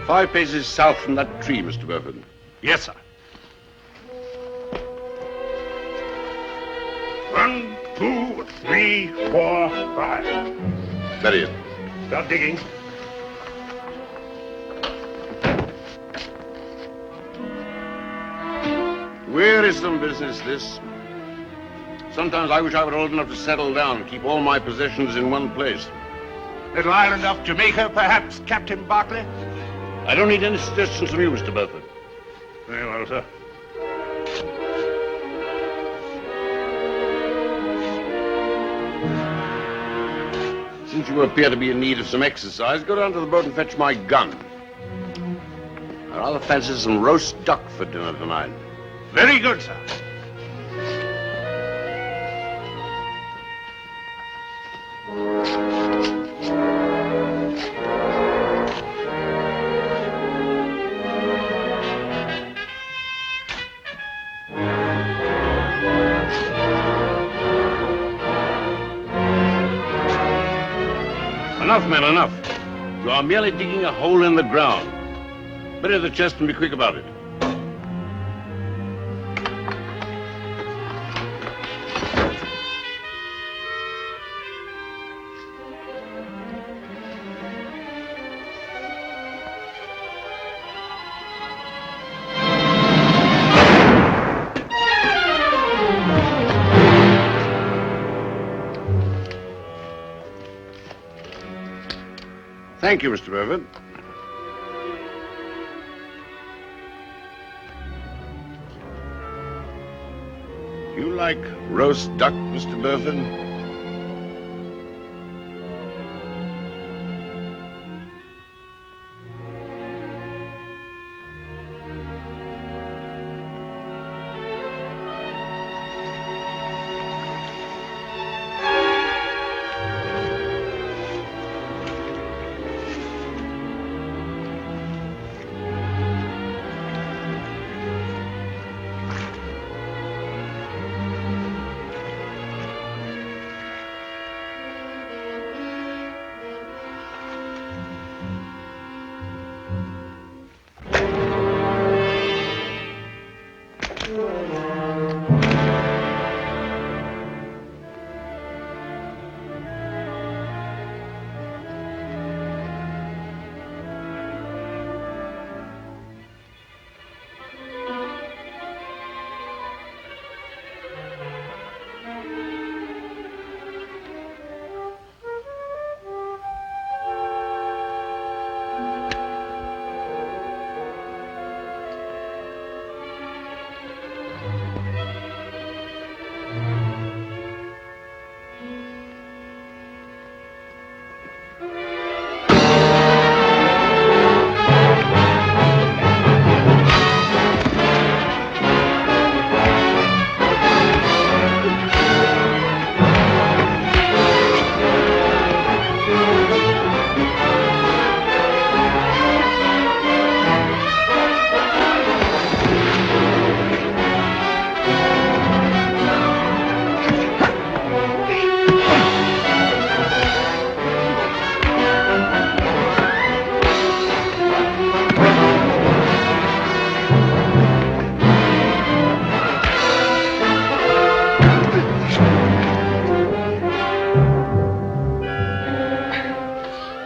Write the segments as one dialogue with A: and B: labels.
A: 5 paces south from that tree, Mr. Burford.
B: Yes, sir. 1, 2, 3, 4, 5.
A: Bury it.
B: Start digging.
A: Wearisome business, this. Sometimes I wish I were old enough to settle down and keep all my possessions in one place.
B: Little island off Jamaica, perhaps, Captain Barclay?
A: I don't need any suggestions from you, Mr. Burford.
B: Very well, sir.
A: Since you appear to be in need of some exercise, go down to the boat and fetch my gun. I rather fancy some roast duck for dinner tonight.
B: Very good, sir.
A: Enough, men, enough. You are merely digging a hole in the ground. Bury the chest and be quick about it. Thank you, Mr. Burford. You like roast duck, Mr. Burford?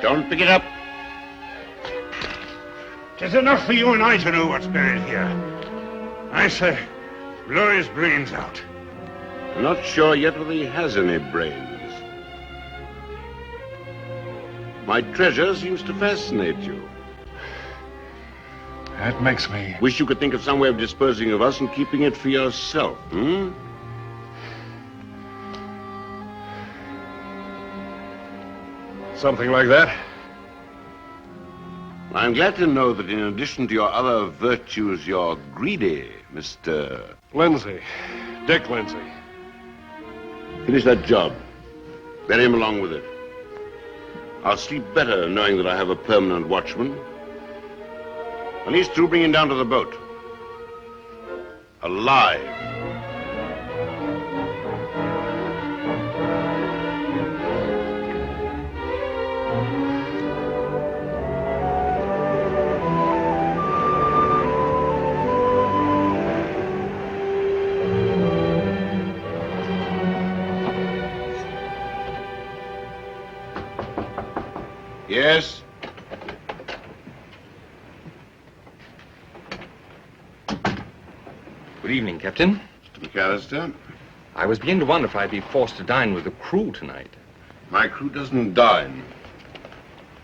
A: Don't pick it up.
B: 'Tis enough for you and I to know what's buried here. I say, blow his brains out.
A: I'm not sure yet whether he has any brains. My treasure seems to fascinate you.
C: That makes me...
A: Wish you could think of some way of disposing of us and keeping it for yourself, hmm?
C: Something like that?
A: I'm glad to know that in addition to your other virtues, you're greedy, Mr.
C: Lindsay. Dick Lindsay.
A: Finish that job. Bury him along with it. I'll sleep better knowing that I have a permanent watchman. When he's through, bring him down to the boat. Alive. Yes?
D: Good evening, Captain.
A: Mr. MacAllister,
D: I was beginning to wonder if I'd be forced to dine with the crew tonight.
A: my crew doesn't dine.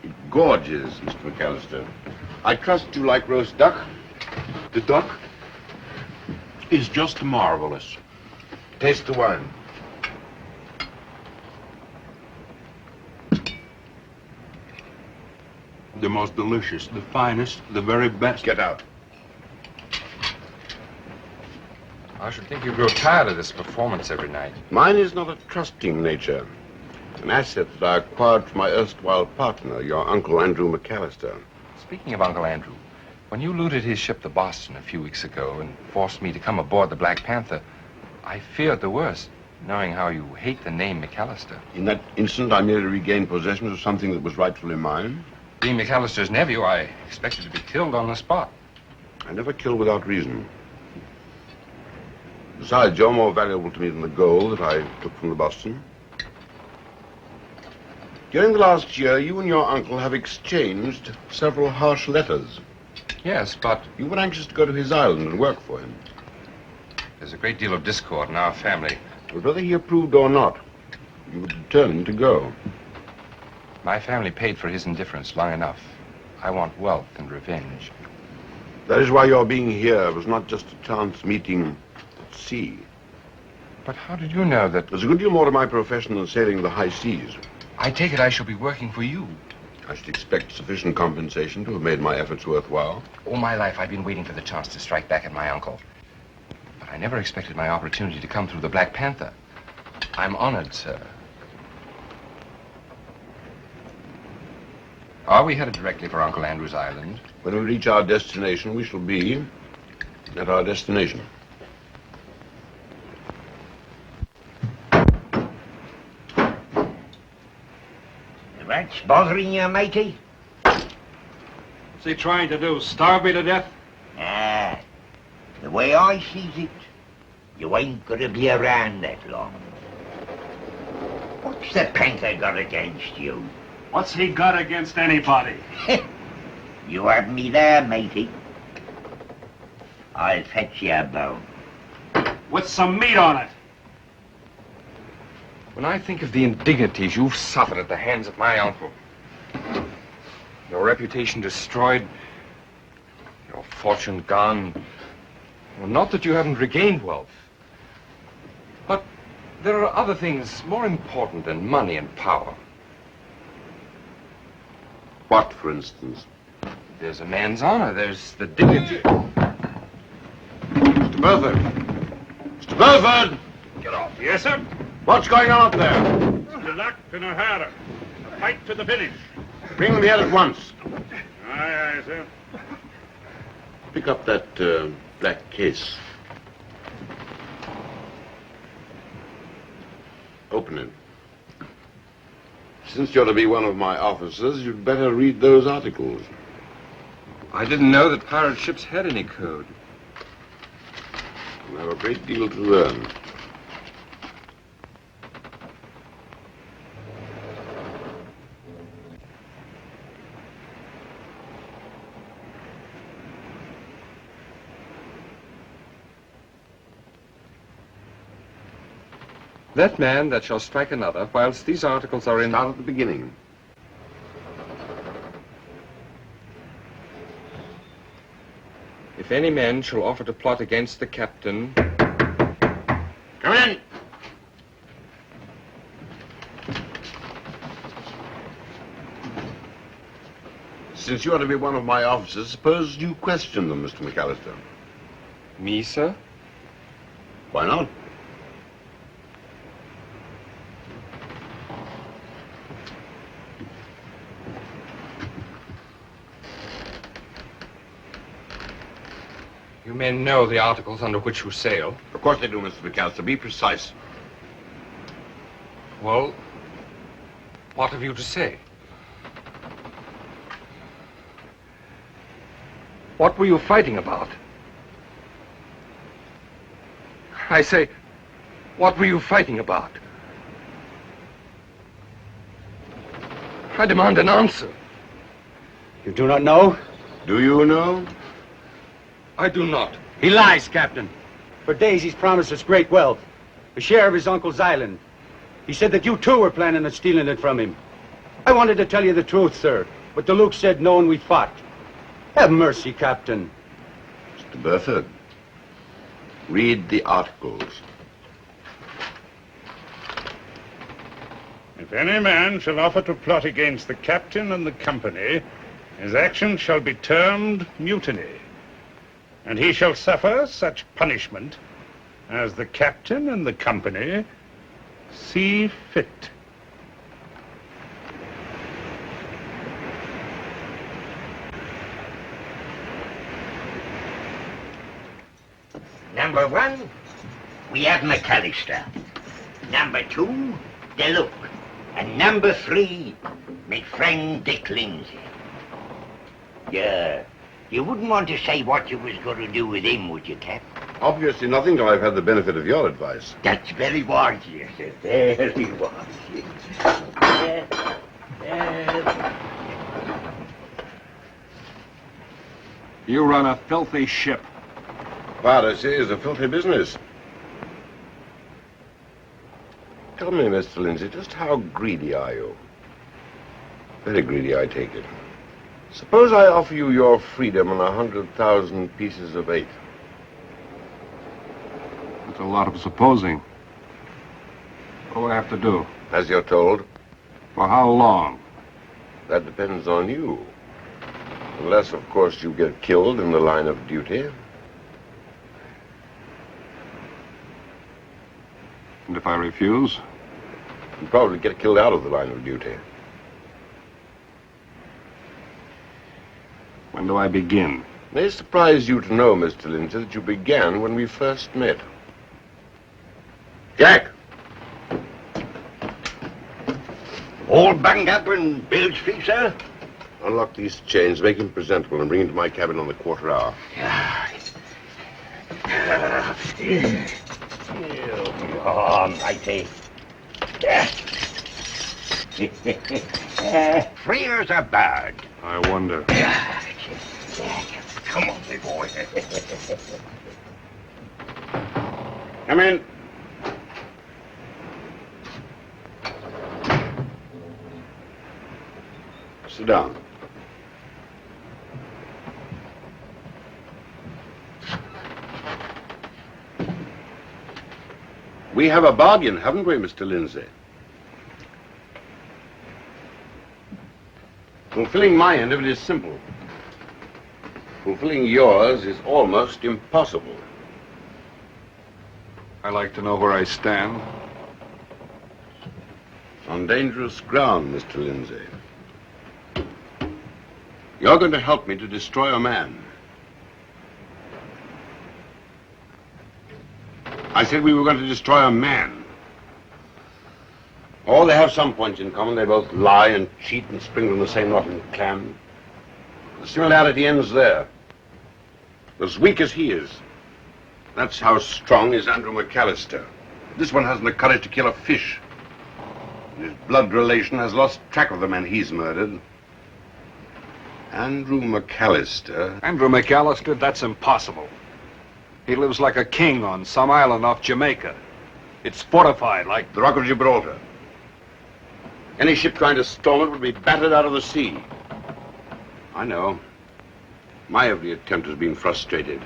A: It gorges, Mr. MacAllister. I trust you like roast duck.
E: The duck is just marvelous.
A: Taste the wine.
E: The most delicious, the finest, the very best.
A: Get out.
D: I should think you grow tired of this performance every night.
A: Mine is not a trusting nature. An asset that I acquired from my erstwhile partner, your Uncle Andrew McAllister.
D: Speaking of Uncle Andrew, when you looted his ship, the Boston, a few weeks ago and forced me to come aboard the Black Panther, I feared the worst, knowing how you hate the name MacAllister.
A: In that instant, I merely regained possession of something that was rightfully mine.
D: Being MacAllister's nephew, I expected to be killed on the spot.
A: I never kill without reason. Besides, you're more valuable to me than the gold that I took from the Boston. During the last year, you and your uncle have exchanged several harsh letters.
D: Yes, but
A: You were anxious to go to his island and work for him.
D: there's a great deal of discord in our family.
A: But whether he approved or not, you were determined to go.
D: My family paid for his indifference long enough. I want wealth and revenge.
A: That is why your being here was not just a chance meeting at sea.
D: But how did you know that?
A: There's a good deal more to my profession than sailing the high seas.
D: I take it I shall be working for you.
A: I should expect sufficient compensation to have made my efforts worthwhile.
D: All my life, I've been waiting for the chance to strike back at my uncle. But I never expected my opportunity to come through the Black Panther. I'm honored, sir. Are we headed directly for Uncle Andrew's island?
A: When we reach our destination, we shall be at our destination.
F: What's bothering you, matey?
C: What's he trying to do? Starve me to death?
F: Ah, the way I sees it, you ain't gonna be around that long. What's the Panther got against you?
C: What's he got against anybody?
F: You have me there, matey. I'll fetch you a bone.
C: With some meat on it.
D: When I think of the indignities you've suffered at the hands of my uncle, your reputation destroyed, your fortune gone, well, not that you haven't regained wealth, but there are other things more important than money and power.
A: What, for instance?
D: There's a man's honor, there's the dignity.
A: Mr. Belford! Mr. Belford!
D: Get off.
B: Yes, sir.
A: What's going on up there?
B: The luck in a harder. A fight to the finish.
A: Bring them here at once.
B: Aye, aye, sir.
A: Pick up that black case. Open it. Since you're to be one of my officers, you'd better read those articles.
D: I didn't know that pirate ships had any code.
A: You have a great deal to learn.
D: That man that shall strike another, whilst these articles are in...
A: Start at the beginning.
D: If any man shall offer to plot against the captain...
A: Come in! Since you are to be one of my officers, suppose you question them, Mr. MacAllister.
D: Me, sir?
A: Why not?
D: You men know the articles under which you sail.
A: Of course they do, Mr. MacAllister. Be precise.
D: Well, what have you to say? What were you fighting about? I say, what were you fighting about? I demand an answer.
G: You do not know?
A: Do you know?
D: I do not.
G: He lies, Captain. For days he's promised us great wealth. A share of his uncle's island. He said that you too were planning on stealing it from him. I wanted to tell you the truth, sir. But the Luke said no and we fought. Have mercy, Captain.
A: Mr. Burford, read the articles.
B: If any man shall offer to plot against the captain and the company, his action shall be termed mutiny, and he shall suffer such punishment as the captain and the company see fit.
F: Number 1, we have MacAllister. Number 2, the Luke. And number 3, my friend Dick Lindsay. Yeah, you wouldn't want to say what you was going to do with him, would you, Cap?
A: Obviously nothing till I've had the benefit of your advice.
F: That's very wise, you sir. Very wise.
C: You run a filthy ship.
A: Piracy is a filthy business. Tell me, Mr. Lindsay, just how greedy are you? Very greedy, I take it. Suppose I offer you your freedom on 100,000 pieces of 8.
C: That's a lot of supposing. What do I have to do?
A: As you're told.
C: For how long?
A: That depends on you. Unless, of course, you get killed in the line of duty.
C: And if I refuse?
A: You'd probably get killed out of the line of duty.
C: When do I begin?
A: It may surprise you to know, Mr. Lindsay, that you began when we first met. Jack!
F: All banged up and bilge free, sir?
A: Unlock these chains, make him presentable, and bring him to my cabin on the quarter hour.
F: Almighty. Free as a bird.
C: I wonder.
F: Come on, big boy.
A: Come in. Sit down. We have a bargain, haven't we, Mr. Lindsay? Fulfilling my end of it is simple. Fulfilling yours is almost impossible.
C: I like to know where I stand.
A: On dangerous ground, Mr. Lindsay. You're going to help me to destroy a man. I said we were going to destroy a man. Oh, they have some points in common. They both lie and cheat and spring from the same rotten clam. The similarity ends there. As weak as he is. That's how strong is Andrew McAllister. This one hasn't the courage to kill a fish. His blood relation has lost track of the man he's murdered. Andrew McAllister.
C: Andrew McAllister, that's impossible. He lives like a king on some island off Jamaica. It's fortified like...
A: The Rock of Gibraltar. Any ship trying to storm it would be battered out of the sea. I know. My every attempt has been frustrated.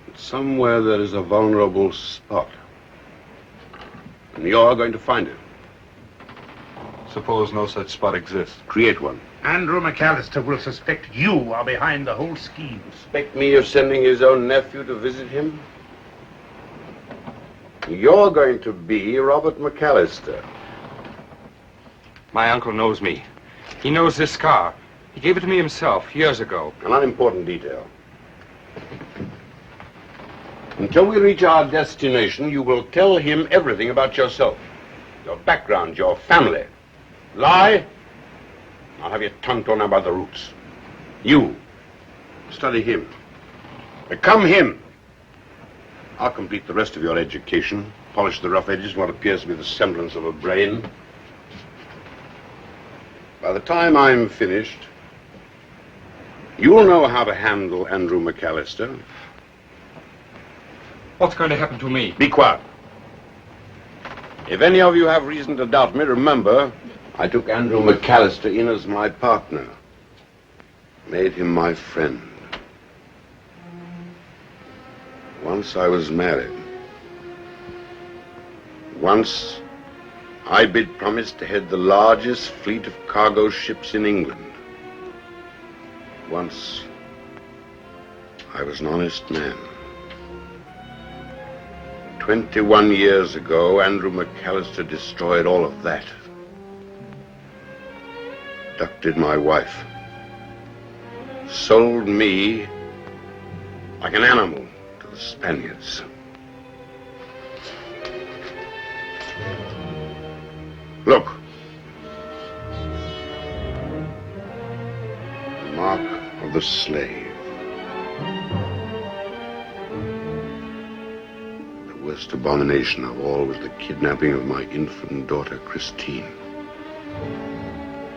A: But somewhere there is a vulnerable spot. And you're going to find it.
C: Suppose no such spot exists.
A: Create one.
B: Andrew McAllister will suspect you are behind the whole scheme.
A: Suspect me of sending his own nephew to visit him? You're going to be Robert MacAllister.
D: My uncle knows me. He knows this scar. He gave it to me himself years ago.
A: An unimportant detail. Until we reach our destination, you will tell him everything about yourself. Your background, your family. Lie? I'll have your tongue torn out by the roots. You. Study him. Become him. I'll complete the rest of your education. Polish the rough edges, what appears to be the semblance of a brain. By the time I'm finished, You'll know how to handle Andrew McAllister.
D: What's going to happen to me?
A: Be quiet. If any of you have reason to doubt me, remember, I took Andrew McAllister in as my partner. Made him my friend. Once I was married. Once I bid promise to head the largest fleet of cargo ships in England. Once I was an honest man. 21 years ago, Andrew McAllister destroyed all of that. Abducted my wife. Sold me like an animal to the Spaniards. Look. The mark of the slave. The worst abomination of all was the kidnapping of my infant daughter, Christine.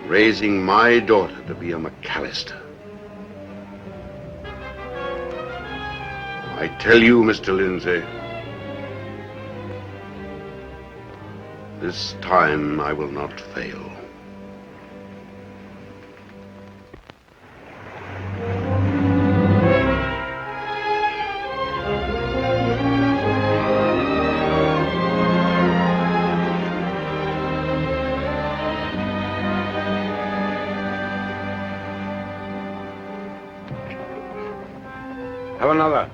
A: Raising my daughter to be a MacAllister. I tell you, Mr. Lindsay, this time I will not fail. Have another.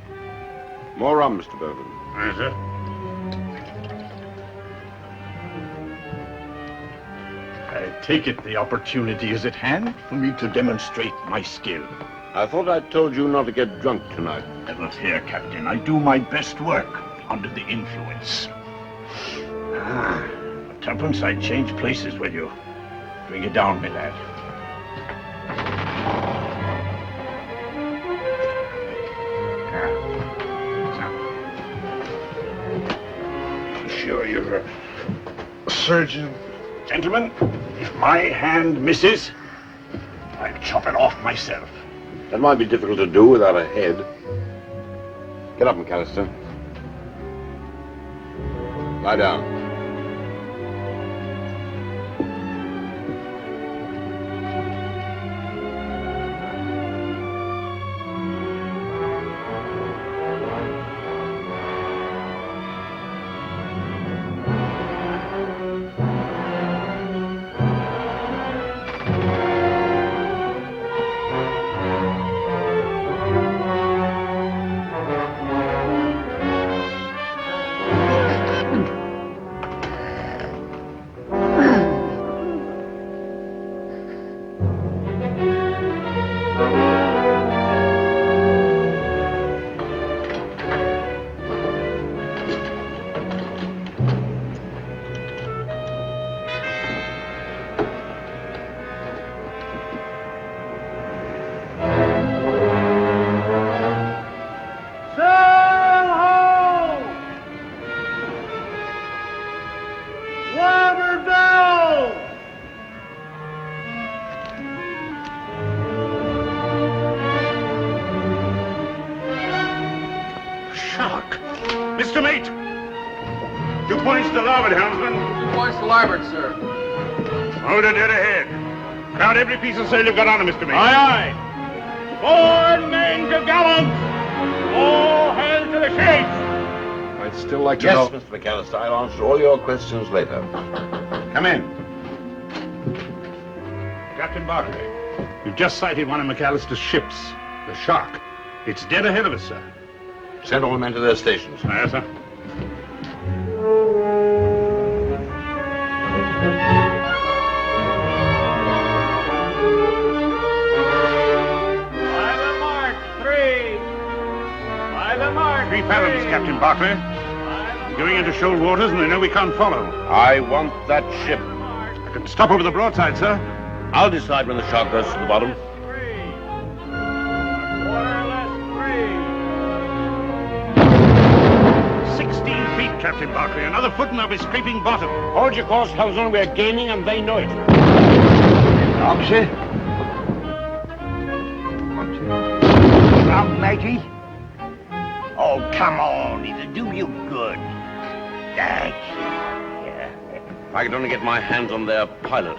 A: More rum, Mr. Bourbon.
B: Yes, sir.
H: I take it the opportunity is at hand for me to demonstrate my skill.
A: I thought I told you not to get drunk tonight.
H: Never fear, Captain. I do my best work under the influence. Tuppence, I'd change places with you. Bring it down, my lad. Sure, you're a surgeon. Gentlemen, if my hand misses, I'll chop it off myself.
A: That might be difficult to do without a head. Get up, MacAllister. Lie down.
B: Mr. Mate! 2 points to larboard, helmsman.
D: 2 points to larboard, sir.
B: Hold her dead ahead. Count every piece of sail you've got on her, Mr. Mate.
H: Aye, aye. Forward, main to gallant. All hands to the shakes.
D: I'd still like to
A: Yes,
D: know...
A: Mr. MacAllister, I'll answer all your questions later. Come in.
B: Captain Barclay, you've just sighted one of MacAllister's ships, the Shark. It's dead ahead of us, sir.
A: Send all the men to their stations.
B: Yes, sir.
H: By the mark, 3. By the mark,
B: 3 fathoms, Captain Barclay. We're going into shoal waters and they know we can't follow.
A: I want that ship.
B: I can stop over the broadside, sir.
A: I'll decide when the Shark goes to the bottom.
B: 16 feet, Captain Barclay. Another foot and I'll be scraping bottom.
A: Hold your course, helmsman. We're gaining and they know it.
G: Oxy?
D: Continue.
F: Sergeant? Oh, come on. It'll do you good. That's it. Yeah.
A: If I could only get my hands on their pilot.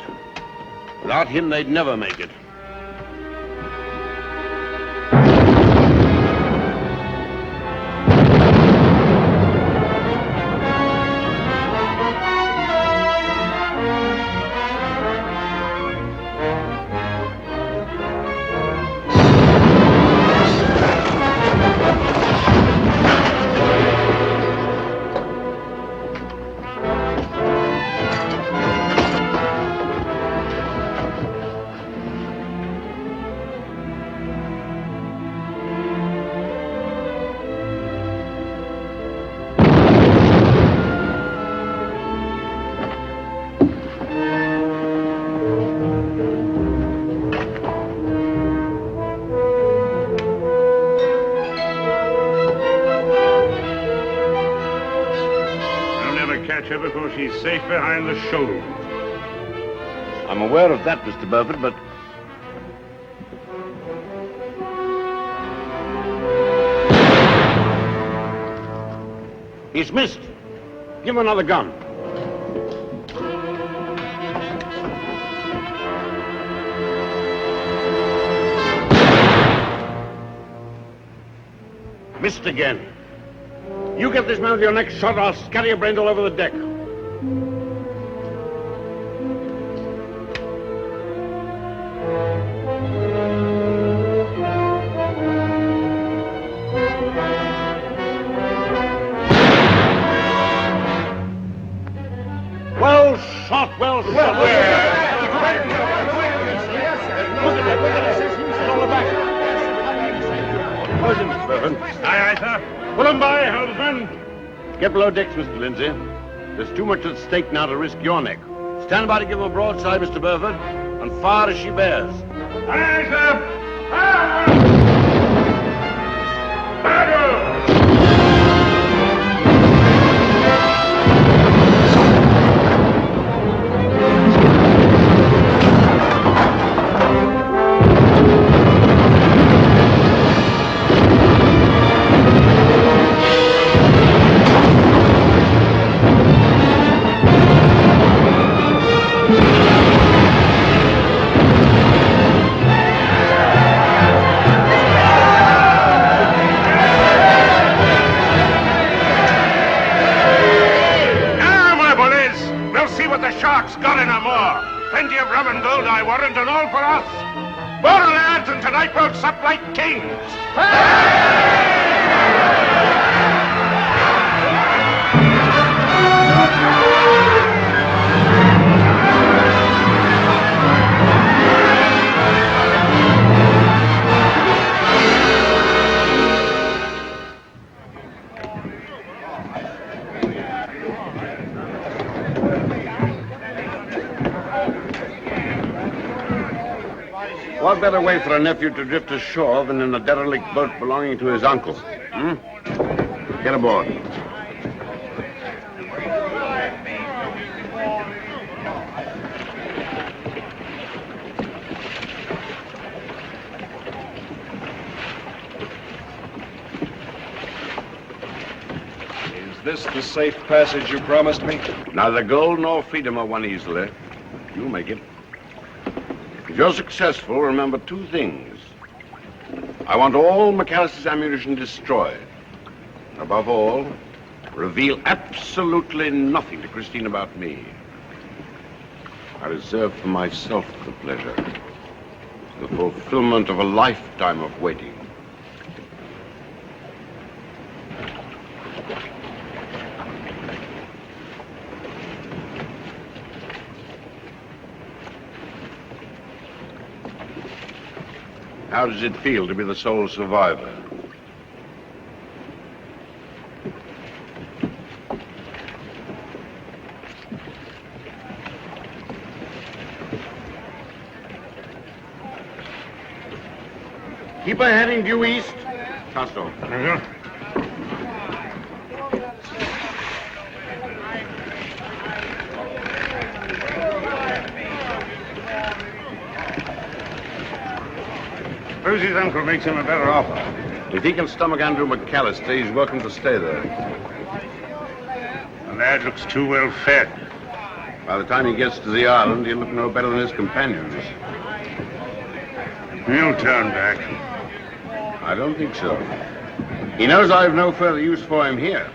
A: Without him, they'd never make it.
B: Before she's safe behind the shoal.
A: I'm aware of that, Mr. Burford, but... He's missed. Give him another gun. Missed again. You get this man with your next shot, I'll scatter your brains all over the deck. Well shot, well shot. Look at that. He's on the back. Mr. Burford.
B: Aye, aye, sir. Pull him by, helmsman.
A: Get below decks, Mr. Lindsay. There's too much at stake now to risk your neck. Stand by to give her a broadside, Mr. Burford, and fire as she bears.
B: Aye, aye, sir. Aye. Got in a more. Plenty of rum and gold, I warrant, and all for us. More lads, and tonight we'll sup like kings.
A: What better way for a nephew to drift ashore than in a derelict boat belonging to his uncle? Get aboard.
C: Is this the safe passage you promised me?
A: Neither gold nor freedom are won easily. You'll make it. If you're successful, remember two things. I want all MacAllister's ammunition destroyed. Above all, reveal absolutely nothing to Christine about me. I reserve for myself the pleasure, the fulfillment of a lifetime of waiting. How does it feel to be the sole survivor? Keep her heading due east. Cast off.
B: Suppose his uncle makes him a better offer.
A: If he can stomach Andrew McAllister, he's welcome to stay there.
B: The lad looks too well fed.
A: By the time he gets to the island, he'll look no better than his companions.
B: He'll turn back.
A: I don't think so. He knows I've no further use for him here.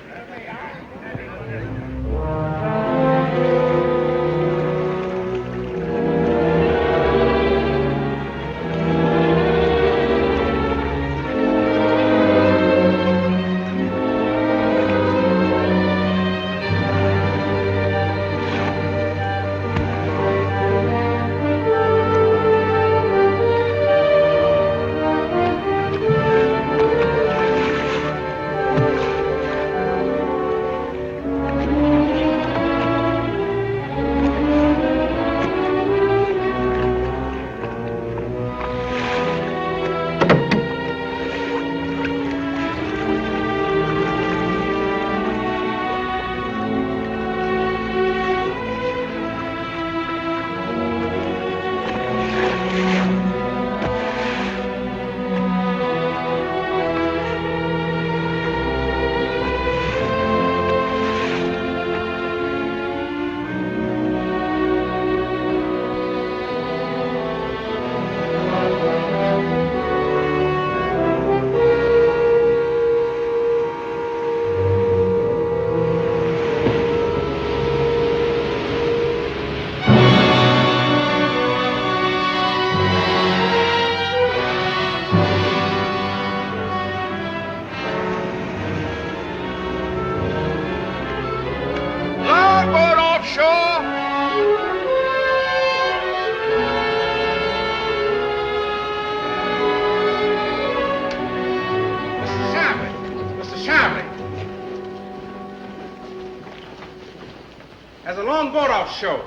I: There's a long boat offshore.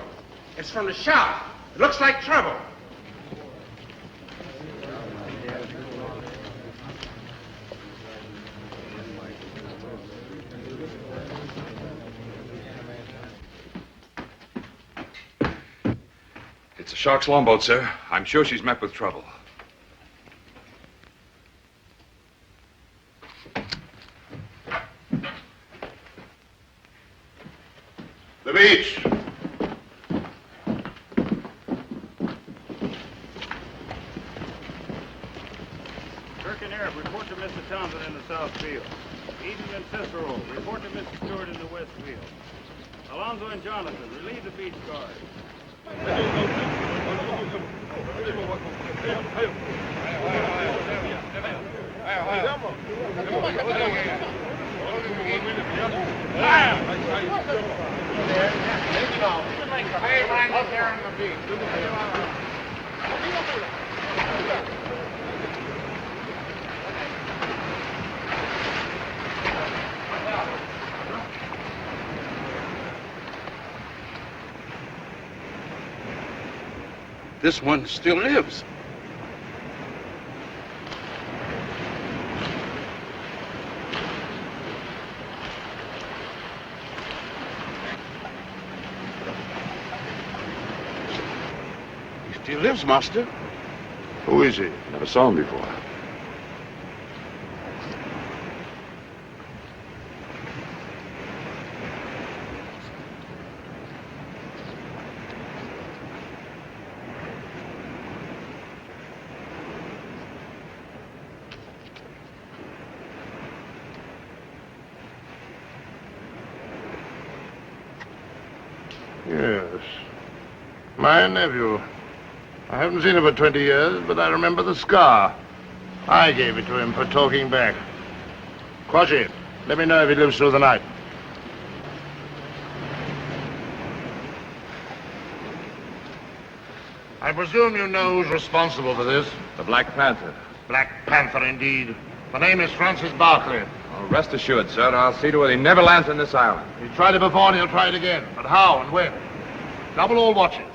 I: It's from the shop. It looks like trouble.
D: It's a shark's longboat, sir. I'm sure she's met with trouble.
A: The beach.
B: Kirk and Arab, report to Mr. Townsend in the south field. Eden and Cicero, report to Mr. Stewart in the west field. Alonzo and Jonathan, relieve the beach guard.
H: This one still lives. He still lives, Master.
A: Who is he?
D: Never saw him before.
A: Yes. My nephew. I haven't seen him for 20 years, but I remember the scar. I gave it to him for talking back. Quashi, let me know if he lives through the night. I presume you know who's responsible for this?
D: The Black Panther.
A: Black Panther, indeed. My name is Francis Barclay.
D: Well, rest assured, sir, I'll see to it he never lands on this island.
A: He tried it before and he'll try it again. But how and when? Double all watches.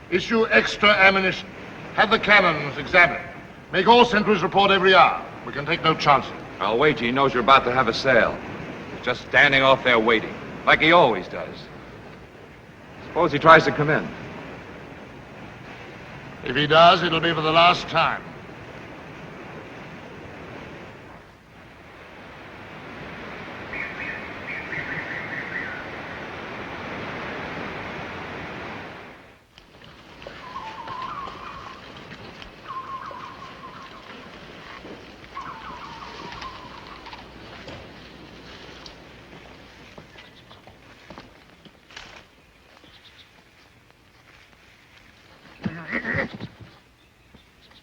A: Issue extra ammunition. Have the cannons examined. Make all sentries report every hour. We can take no chances.
D: I'll wait till he knows you're about to have a sail. He's just standing off there waiting, like he always does. Suppose he tries to come in.
A: If he does, it'll be for the last time.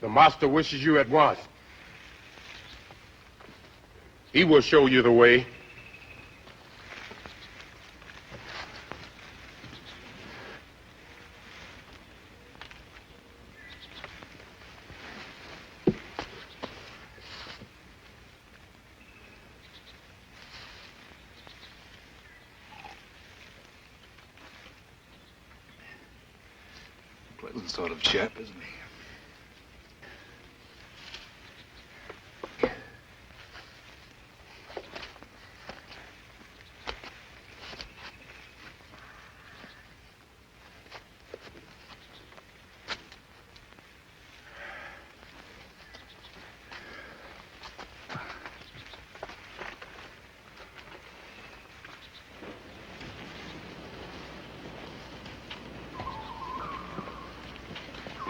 I: The master wishes you at once. He will show you the way.
C: Pleasant sort of chap, isn't he?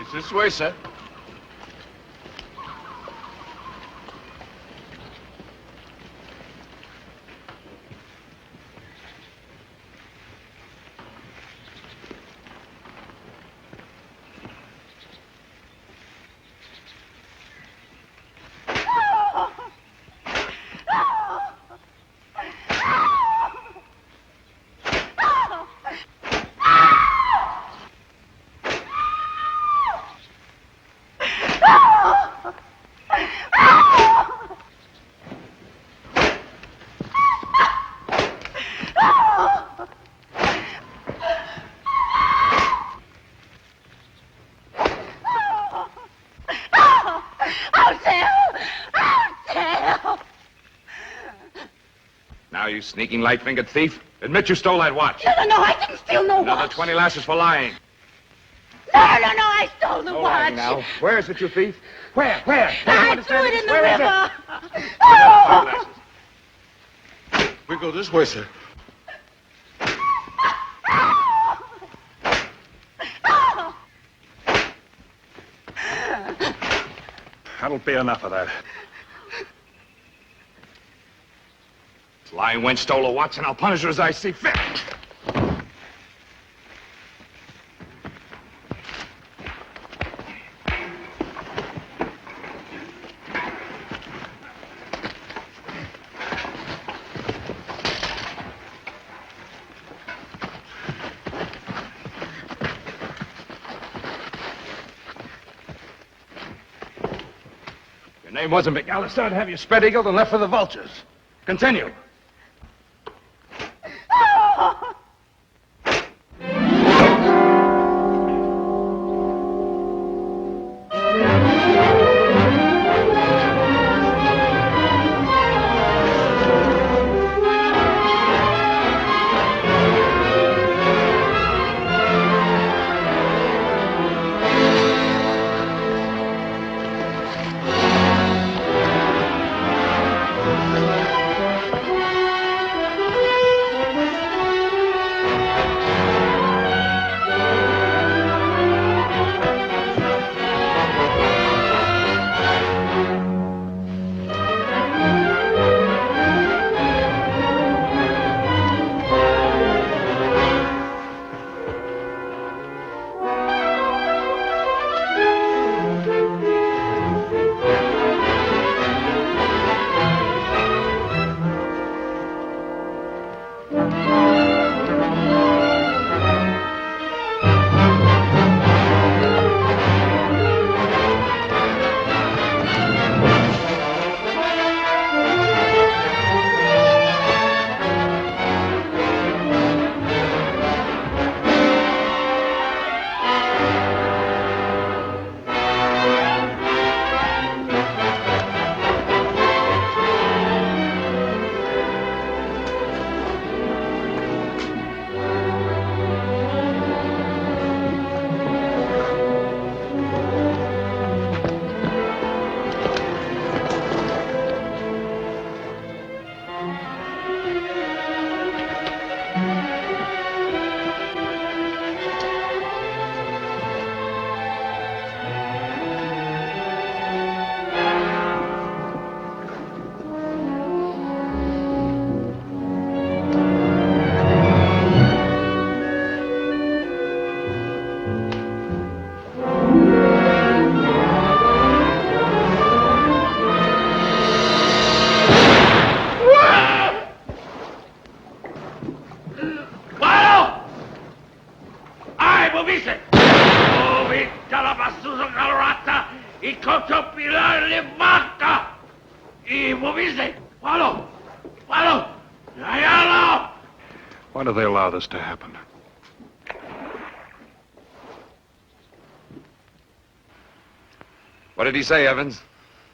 I: It's this way, sir.
D: Now, you sneaking, light-fingered thief. Admit you stole that watch.
J: No, I didn't steal no
D: Another
J: watch.
D: 20 lashes for lying.
J: No, I stole the
D: No
J: watch.
D: lying now. Where is it, you thief? Where? Where?
J: I threw it in the
D: Where is it?
J: river.
D: Oh!
I: We go this way, sir.
H: That'll be enough of that.
D: This lying wench stole a watch, and I'll punish her as I see fit. Your name wasn't MacAllister. I'd have you spread-eagled and left for the vultures. Continue.
K: cotopilarle vaca. Y moviste. Follow. Follow. Ayala.
C: Why do they allow this to happen?
D: What did he say, Evans?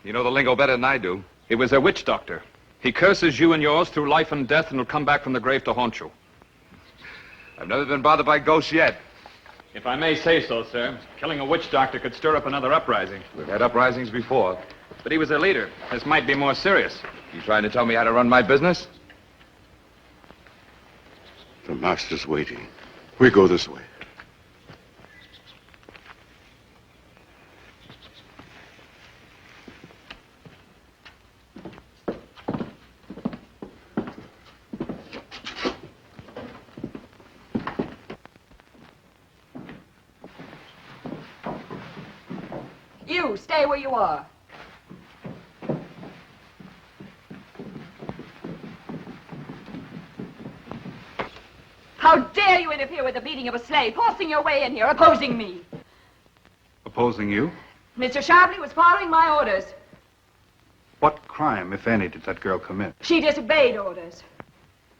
D: You know the lingo better than I do.
C: He was a witch doctor. He curses you and yours through life and death and will come back from the grave to haunt you.
D: I've never been bothered by ghosts yet.
C: If I may say so, sir, killing a witch doctor could stir up another uprising.
D: We've had uprisings before.
C: But he was a leader. This might be more serious.
D: You trying to tell me how to run my business?
A: The master's waiting. We go this way.
J: You, stay where you are. How dare you interfere with the beating of a slave, forcing your way in here, opposing me?
C: Opposing you?
J: Mr. Sharpley was following my orders.
C: What crime, if any, did that girl commit?
J: She disobeyed orders.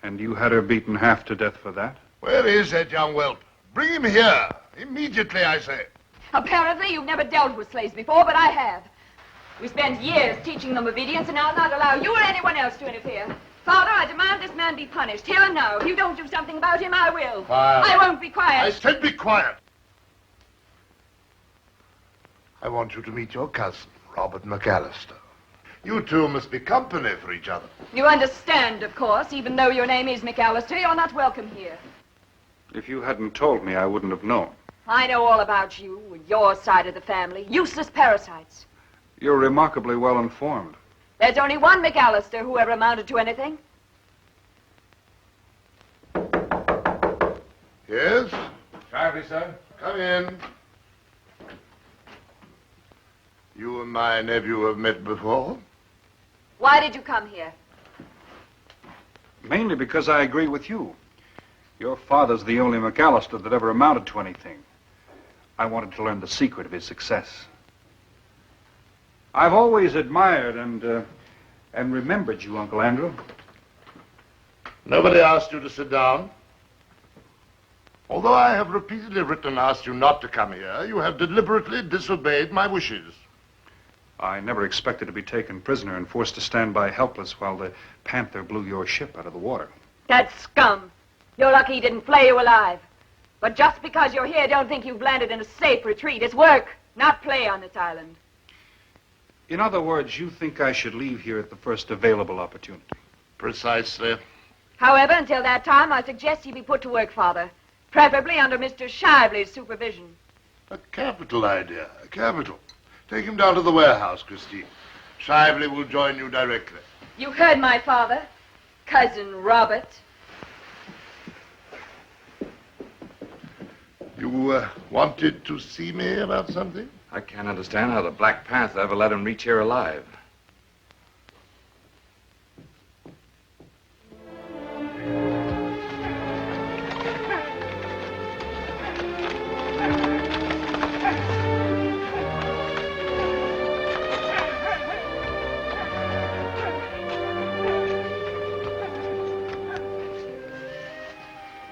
C: And you had her beaten half to death for that?
L: Where is that young whelp? Bring him here. Immediately, I say.
J: Apparently, you've never dealt with slaves before, but I have. We spent years teaching them obedience, and I'll not allow you or anyone else to interfere. Father, I demand this man be punished, here and now. If you don't do something about him, I will.
L: Quiet.
J: I won't be quiet.
L: I said be quiet. I want you to meet your cousin, Robert MacAllister. You two must be company for each other.
J: You understand, of course, even though your name is MacAllister, you're not welcome here.
C: If you hadn't told me, I wouldn't have known.
J: I know all about you and your side of the family. Useless parasites.
C: You're remarkably well informed.
J: There's only one MacAllister who ever amounted to anything.
L: Yes?
A: Sharpley, sir.
L: Come in. You and my nephew have met before?
J: Why did you come here?
C: Mainly because I agree with you. Your father's the only MacAllister that ever amounted to anything. I wanted to learn the secret of his success. I've always admired and remembered you, Uncle Andrew.
L: Nobody asked you to sit down. Although I have repeatedly written and asked you not to come here, you have deliberately disobeyed my wishes.
C: I never expected to be taken prisoner and forced to stand by helpless while the Panther blew your ship out of the water.
J: That scum. You're lucky he didn't flay you alive. But just because you're here, don't think you've landed in a safe retreat. It's work, not play on this island.
C: In other words, you think I should leave here at the first available opportunity?
L: Precisely.
J: However, until that time, I suggest you be put to work, Father. Preferably under Mr. Shively's supervision.
L: A capital idea, a capital. Take him down to the warehouse, Christine. Shively will join you directly.
J: You heard my father, Cousin Robert.
L: You wanted to see me about something?
D: I can't understand how the Black Panther ever let him reach here alive.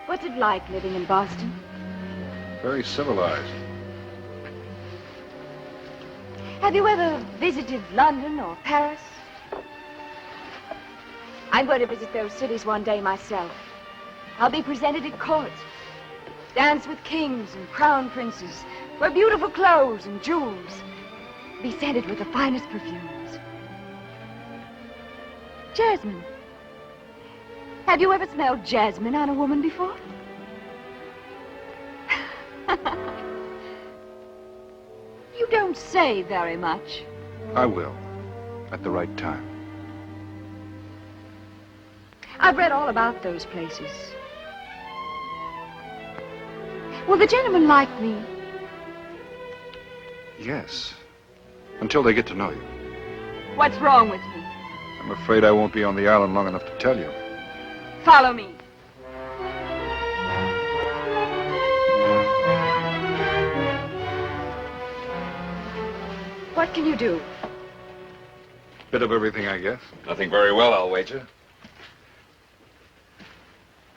J: What's it like living in Boston?
L: Very civilized.
J: Have you ever visited London or Paris? I'm going to visit those cities one day myself. I'll be presented at court, dance with kings and crown princes, wear beautiful clothes and jewels, be scented with the finest perfumes. Jasmine. Have you ever smelled jasmine on a woman before? You don't say very much.
C: I will, at the right time.
J: I've read all about those places. Will the gentlemen like me?
C: Yes, until they get to know you.
J: What's wrong with me?
C: I'm afraid I won't be on the island long enough to tell you.
J: Follow me. What can you do?
C: Bit of everything, I guess.
D: Nothing very well, I'll wager.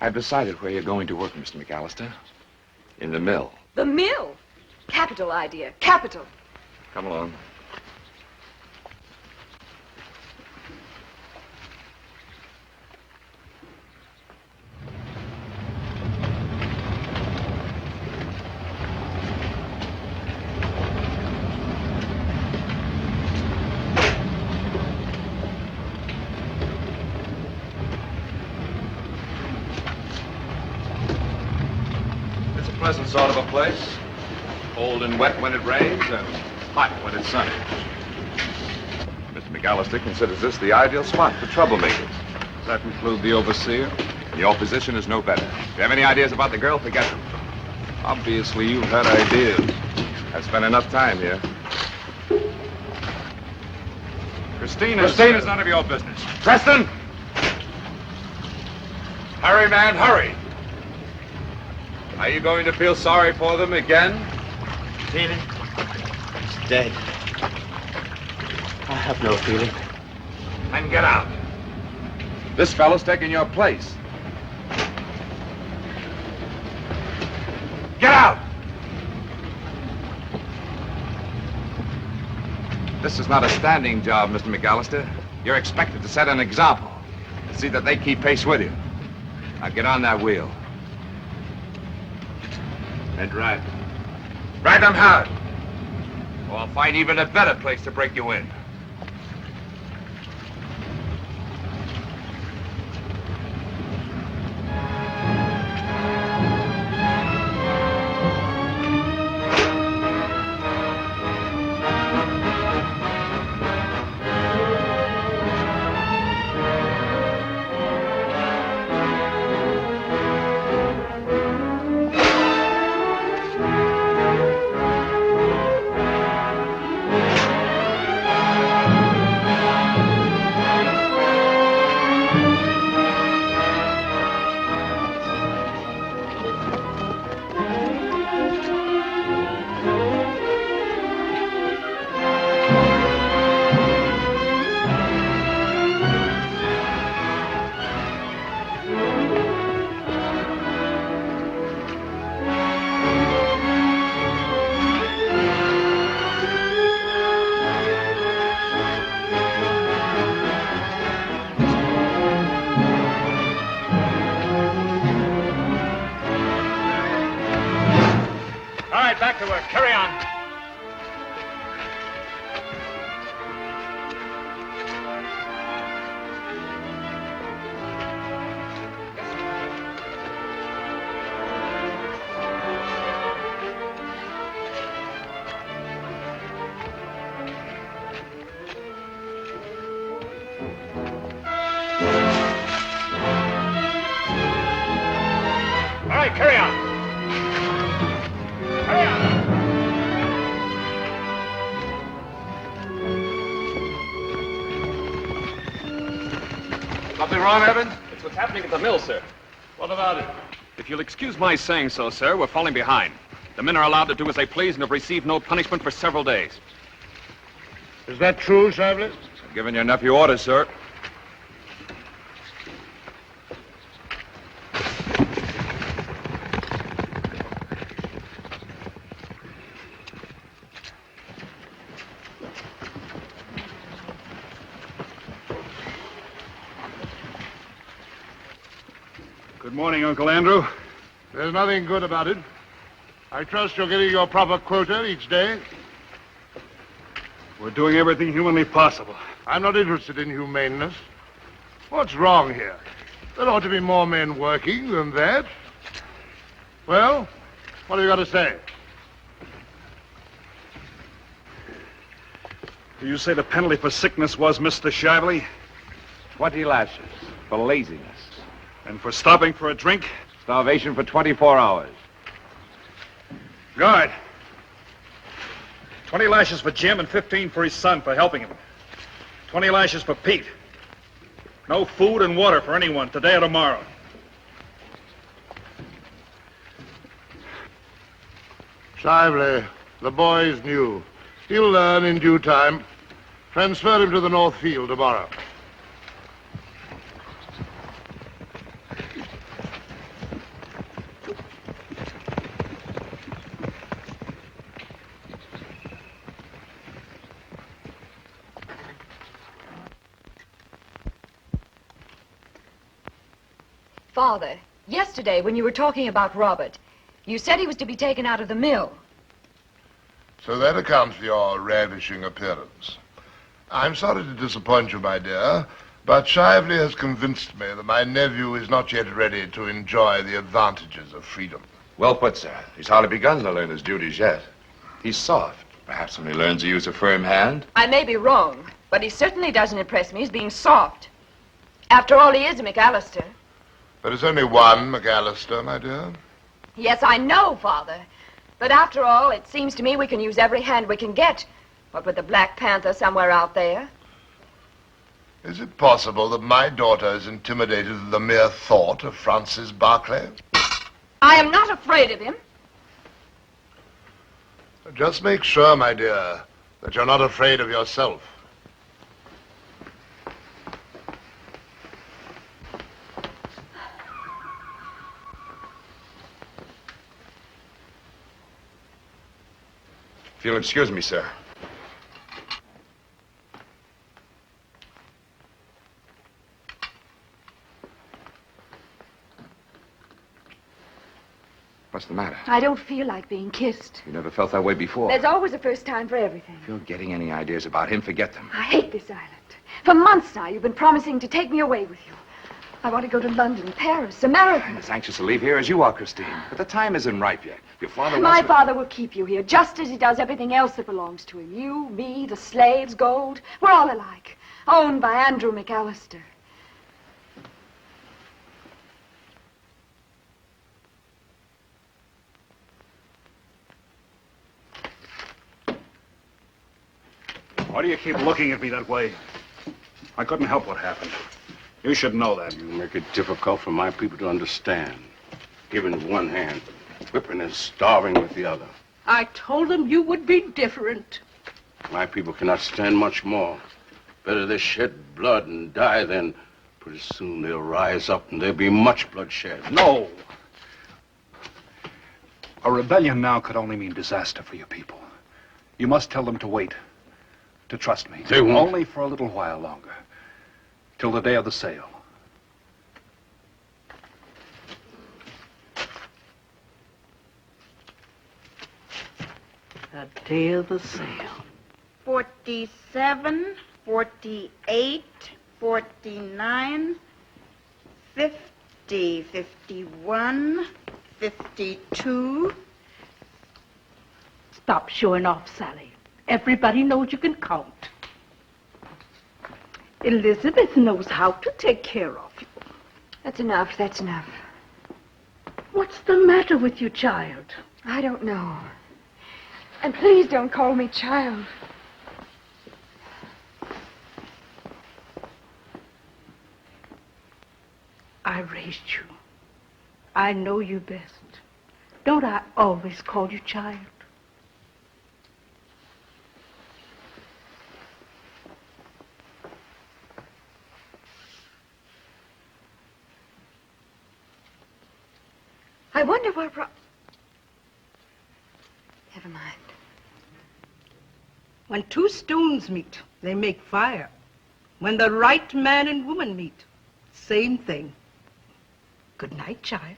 D: I've decided where you're going to work, Mr. McAllister. In the mill.
J: The mill? Capital idea. Capital.
D: Come along. Pleasant sort of a place. Cold and wet when it rains, and hot when it's sunny. Mr. McAllister considers this the ideal spot for troublemakers.
C: Does that include the overseer?
D: Your position is no better. If you have any ideas about the girl, forget them.
C: Obviously, you've had ideas.
D: I've spent enough time here.
C: Christine
D: is none of your business.
C: Preston!
D: Hurry, man, hurry! Are you going to feel sorry for them again?
M: Feeling? He's dead. I have no feeling.
D: Then get out. This fellow's taking your place. Get out! This is not a standing job, Mr. McAllister. You're expected to set an example. See that they keep pace with you. Now get on that wheel. And drive. Drive them hard. Or I'll find even a better place to break you in.
B: Back to work. Carry on. All right, carry on.
C: Something wrong, Evans?
N: It's what's happening at the mill, sir.
C: What about it?
N: If you'll excuse my saying so, sir, we're falling behind. The men are allowed to do as they please and have received no punishment for several days.
B: Is that true, Shively?
D: I've given your nephew orders, sir.
C: Good morning, Uncle Andrew.
L: There's nothing good about it. I trust you're getting your proper quota each day.
C: We're doing everything humanly possible.
L: I'm not interested in humaneness. What's wrong here? There ought to be more men working than that. Well, what have you got to say?
C: You say the penalty for sickness was, Mr. Shively?
D: 20 lashes for laziness.
C: And for stopping for a drink?
D: Starvation for 24 hours.
C: Guard. 20 lashes for Jim and 15 for his son for helping him. 20 lashes for Pete. No food and water for anyone today or tomorrow.
L: Shively, the boy's new. He'll learn in due time. Transfer him to the North Field tomorrow.
J: Father, yesterday when you were talking about Robert, you said he was to be taken out of the mill.
L: So that accounts for your ravishing appearance. I'm sorry to disappoint you, my dear, but Shively has convinced me that my nephew is not yet ready to enjoy the advantages of freedom.
O: Well put, sir. He's hardly begun to learn his duties yet. He's soft. Perhaps when he learns to use a firm hand.
J: I may be wrong, but he certainly doesn't impress me as being soft. After all, he is a MacAllister.
L: There is only one MacAllister, my dear.
J: Yes, I know, Father. But after all, it seems to me we can use every hand we can get. What with the Black Panther somewhere out there?
L: Is it possible that my daughter is intimidated at the mere thought of Francis Barclay?
J: I am not afraid of him.
L: Just make sure, my dear, that you're not afraid of yourself.
O: If you'll excuse me, sir. What's the matter?
J: I don't feel like being kissed.
O: You never felt that way before.
J: There's always a first time for everything.
O: If you're getting any ideas about him, forget them.
J: I hate this island. For months now, you've been promising to take me away with you. I want to go to London, Paris, America.
O: I'm as anxious to leave here as you are, Christine. But the time isn't ripe yet. Your father
J: My
O: wants
J: father will keep you here, just as he does everything else that belongs to him. You, me, the slaves, gold. We're all alike. Owned by Andrew McAllister.
H: Why do you keep looking at me that way? I couldn't help what happened. You should know that.
K: You make it difficult for my people to understand. Giving with one hand, whipping and starving with the other.
P: I told them you would be different.
K: My people cannot stand much more. Better they shed blood and die than pretty soon they'll rise up and there'll be much bloodshed.
H: No. A rebellion now could only mean disaster for your people. You must tell them to wait. To trust me.
K: They won't.
H: Only for a little while longer. Till the day of the sale.
P: The day of the sale.
Q: 47, 48, 49, 50, 51, 52.
P: Stop showing off, Sally. Everybody knows you can count. Elizabeth knows how to take care of you.
J: That's enough, that's enough.
P: What's the matter with you, child?
J: I don't know. And please don't call me child.
P: I raised you. I know you best. Don't I always call you child?
J: I wonder what Never mind.
P: When two stones meet, they make fire. When the right man and woman meet, same thing. Good night, child.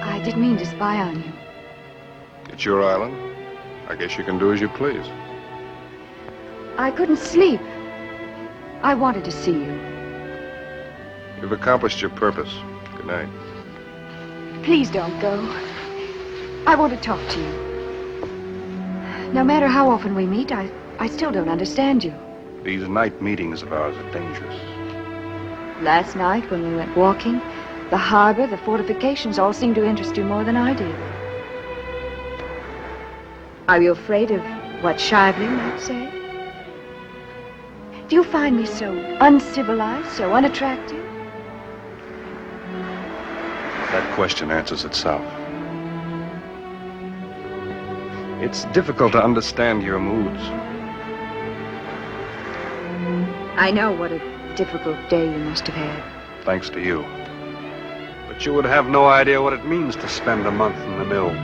J: I didn't mean to spy on you.
C: It's your island. I guess you can do as you please.
J: I couldn't sleep. I wanted to see you.
C: You've accomplished your purpose. Good night.
J: Please don't go. I want to talk to you. No matter how often we meet, I still don't understand you.
C: These night meetings of ours are dangerous.
J: Last night, when we went walking, the harbor, the fortifications all seemed to interest you more than I did. Are you afraid of what Shively might say? Do you find me so uncivilized, so unattractive?
C: That question answers itself. It's difficult to understand your moods.
J: I know what a difficult day you must have had.
C: Thanks to you. But you would have no idea what it means to spend a month in the mill.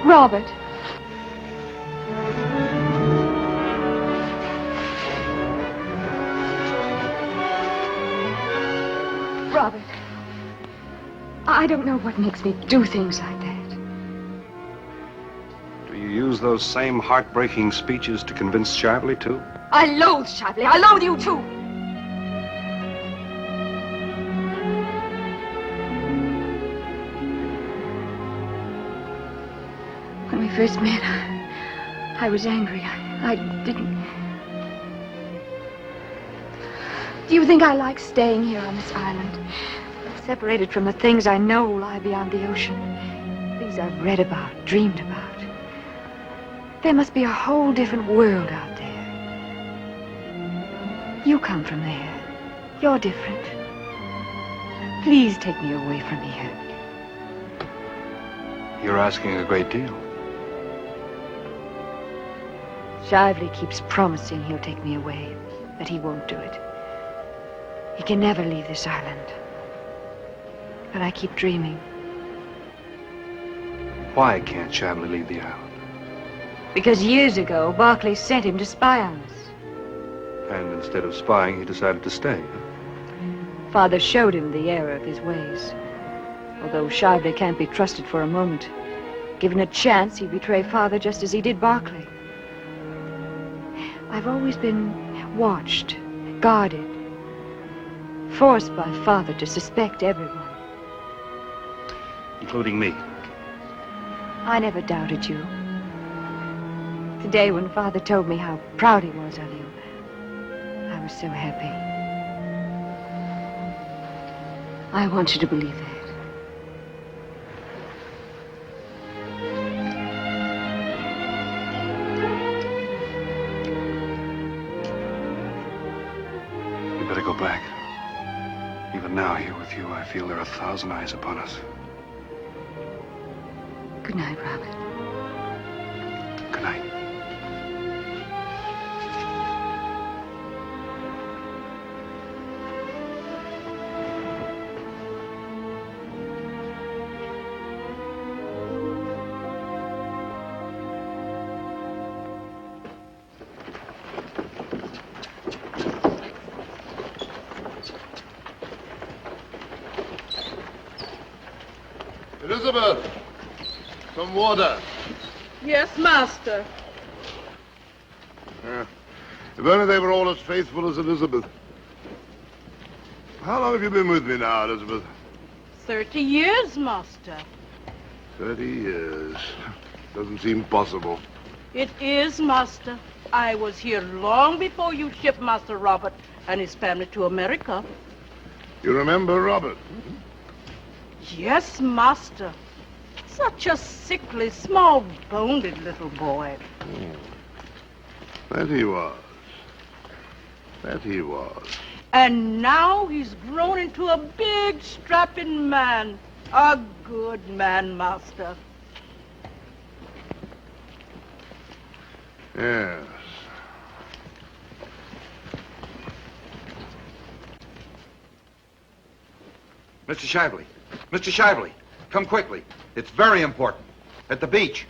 J: Robert. Robert. I don't know what makes me do things like that.
C: Do you use those same heartbreaking speeches to convince Shively, too?
J: I loathe Shively. I loathe you, too. When we first met, I was angry. I didn't... Do you think I like staying here on this island? Separated from the things I know lie beyond the ocean. Things I've read about, dreamed about. There must be a whole different world out there. You come from there. You're different. Please take me away from here.
C: You're asking a great deal.
J: Shively keeps promising he'll take me away, but he won't do it. He can never leave this island. But I keep dreaming.
C: Why can't Shively leave the island?
J: Because years ago, Barclay sent him to spy on us.
C: And instead of spying, he decided to stay.
J: Father showed him the error of his ways. Although Shively can't be trusted for a moment. Given a chance, he'd betray Father just as he did Barclay. I've always been watched, guarded, forced by Father to suspect everyone.
C: Including me.
J: I never doubted you. Today, when Father told me how proud he was of you, I was so happy. I want you to believe that.
C: You better go back. Even now, here with you, I feel there are 1,000 eyes upon us.
J: Good night, Robert.
C: Good night.
L: Elizabeth, some water.
P: Yes, master.
L: If only they were all as faithful as Elizabeth. How long have you been with me now, Elizabeth?
P: 30 years, master.
L: 30 years. Doesn't seem possible.
P: It is, master. I was here long before you shipped Master Robert and his family to America.
L: You remember Robert?
P: Yes, master. Such a sickly, small-boned little boy.
L: That he was. That he was.
P: And now he's grown into a big, strapping man. A good man, master.
L: Yes.
O: Mr. Shively. Mr. Shively, come quickly. It's very important. At the beach.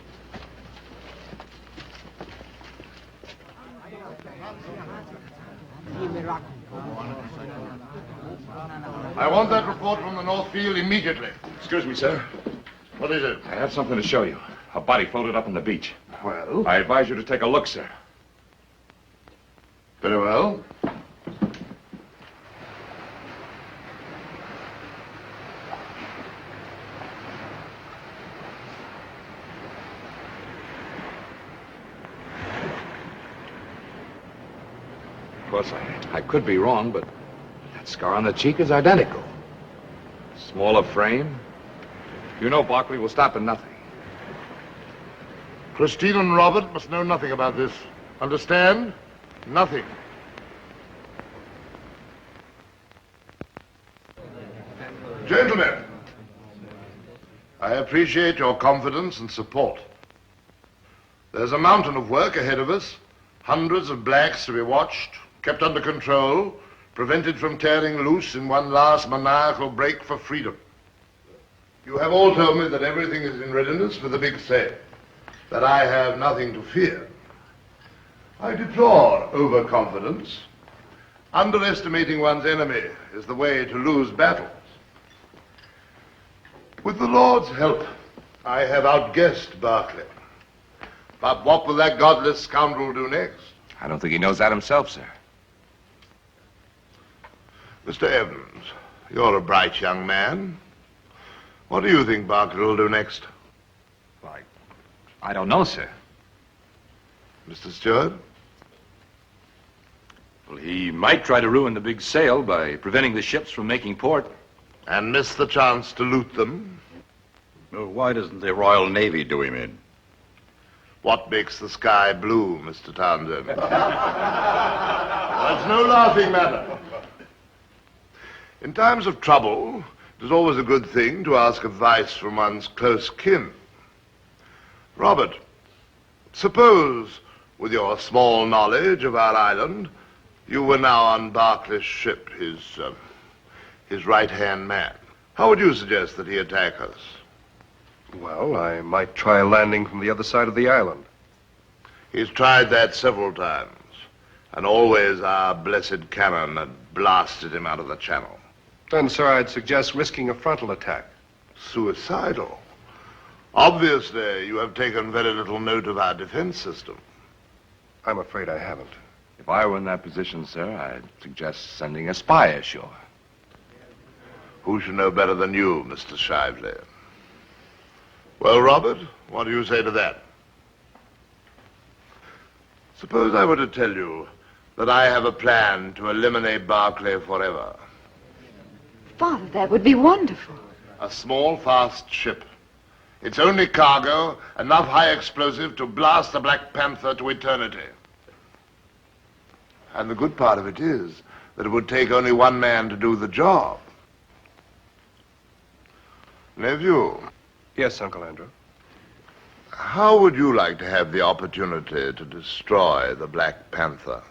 L: I want that report from the North Field immediately.
O: Excuse me, sir.
L: What is it?
O: I have something to show you. A body floated up on the beach.
L: Well?
O: I advise you to take a look, sir.
L: Very well.
O: Of course, I could be wrong, but that scar on the cheek is identical. Smaller frame. You know Barclay will stop at nothing.
L: Christine and Robert must know nothing about this. Understand? Nothing. Gentlemen, I appreciate your confidence and support. There's a mountain of work ahead of us. Hundreds of blacks to be watched, kept under control, prevented from tearing loose in one last maniacal break for freedom. You have all told me that everything is in readiness for the big sale, that I have nothing to fear. I deplore overconfidence. Underestimating one's enemy is the way to lose battles. With the Lord's help, I have outguessed Barclay. But what will that godless scoundrel do next?
O: I don't think he knows that himself, sir.
L: Mr. Evans, you're a bright young man. What do you think Barclay will do next?
C: I don't know, sir.
L: Mr. Stewart?
C: Well, he might try to ruin the big sale by preventing the ships from making port.
L: And miss the chance to loot them?
R: Well, why doesn't the Royal Navy do him in?
L: What makes the sky blue, Mr. Townsend? That's no laughing matter. In times of trouble, it is always a good thing to ask advice from one's close kin. Robert, suppose, with your small knowledge of our island, you were now on Barclay's ship, his right-hand man. How would you suggest that he attack us?
S: Well, I might try a landing from the other side of the island.
L: He's tried that several times, and always our blessed cannon had blasted him out of the channel.
S: Then, sir, I'd suggest risking a frontal attack.
L: Suicidal? Obviously, you have taken very little note of our defense system.
S: I'm afraid I haven't.
O: If I were in that position, sir, I'd suggest sending a spy ashore.
L: Who should know better than you, Mr. Shively? Well, Robert, what do you say to that? Suppose I were to tell you that I have a plan to eliminate Barclay forever.
J: Father, that would be wonderful.
L: A small, fast ship. Its only cargo, enough high explosive to blast the Black Panther to eternity. And the good part of it is that it would take only one man to do the job. Nephew.
S: Yes, Uncle Andrew.
L: How would you like to have the opportunity to destroy the Black Panther?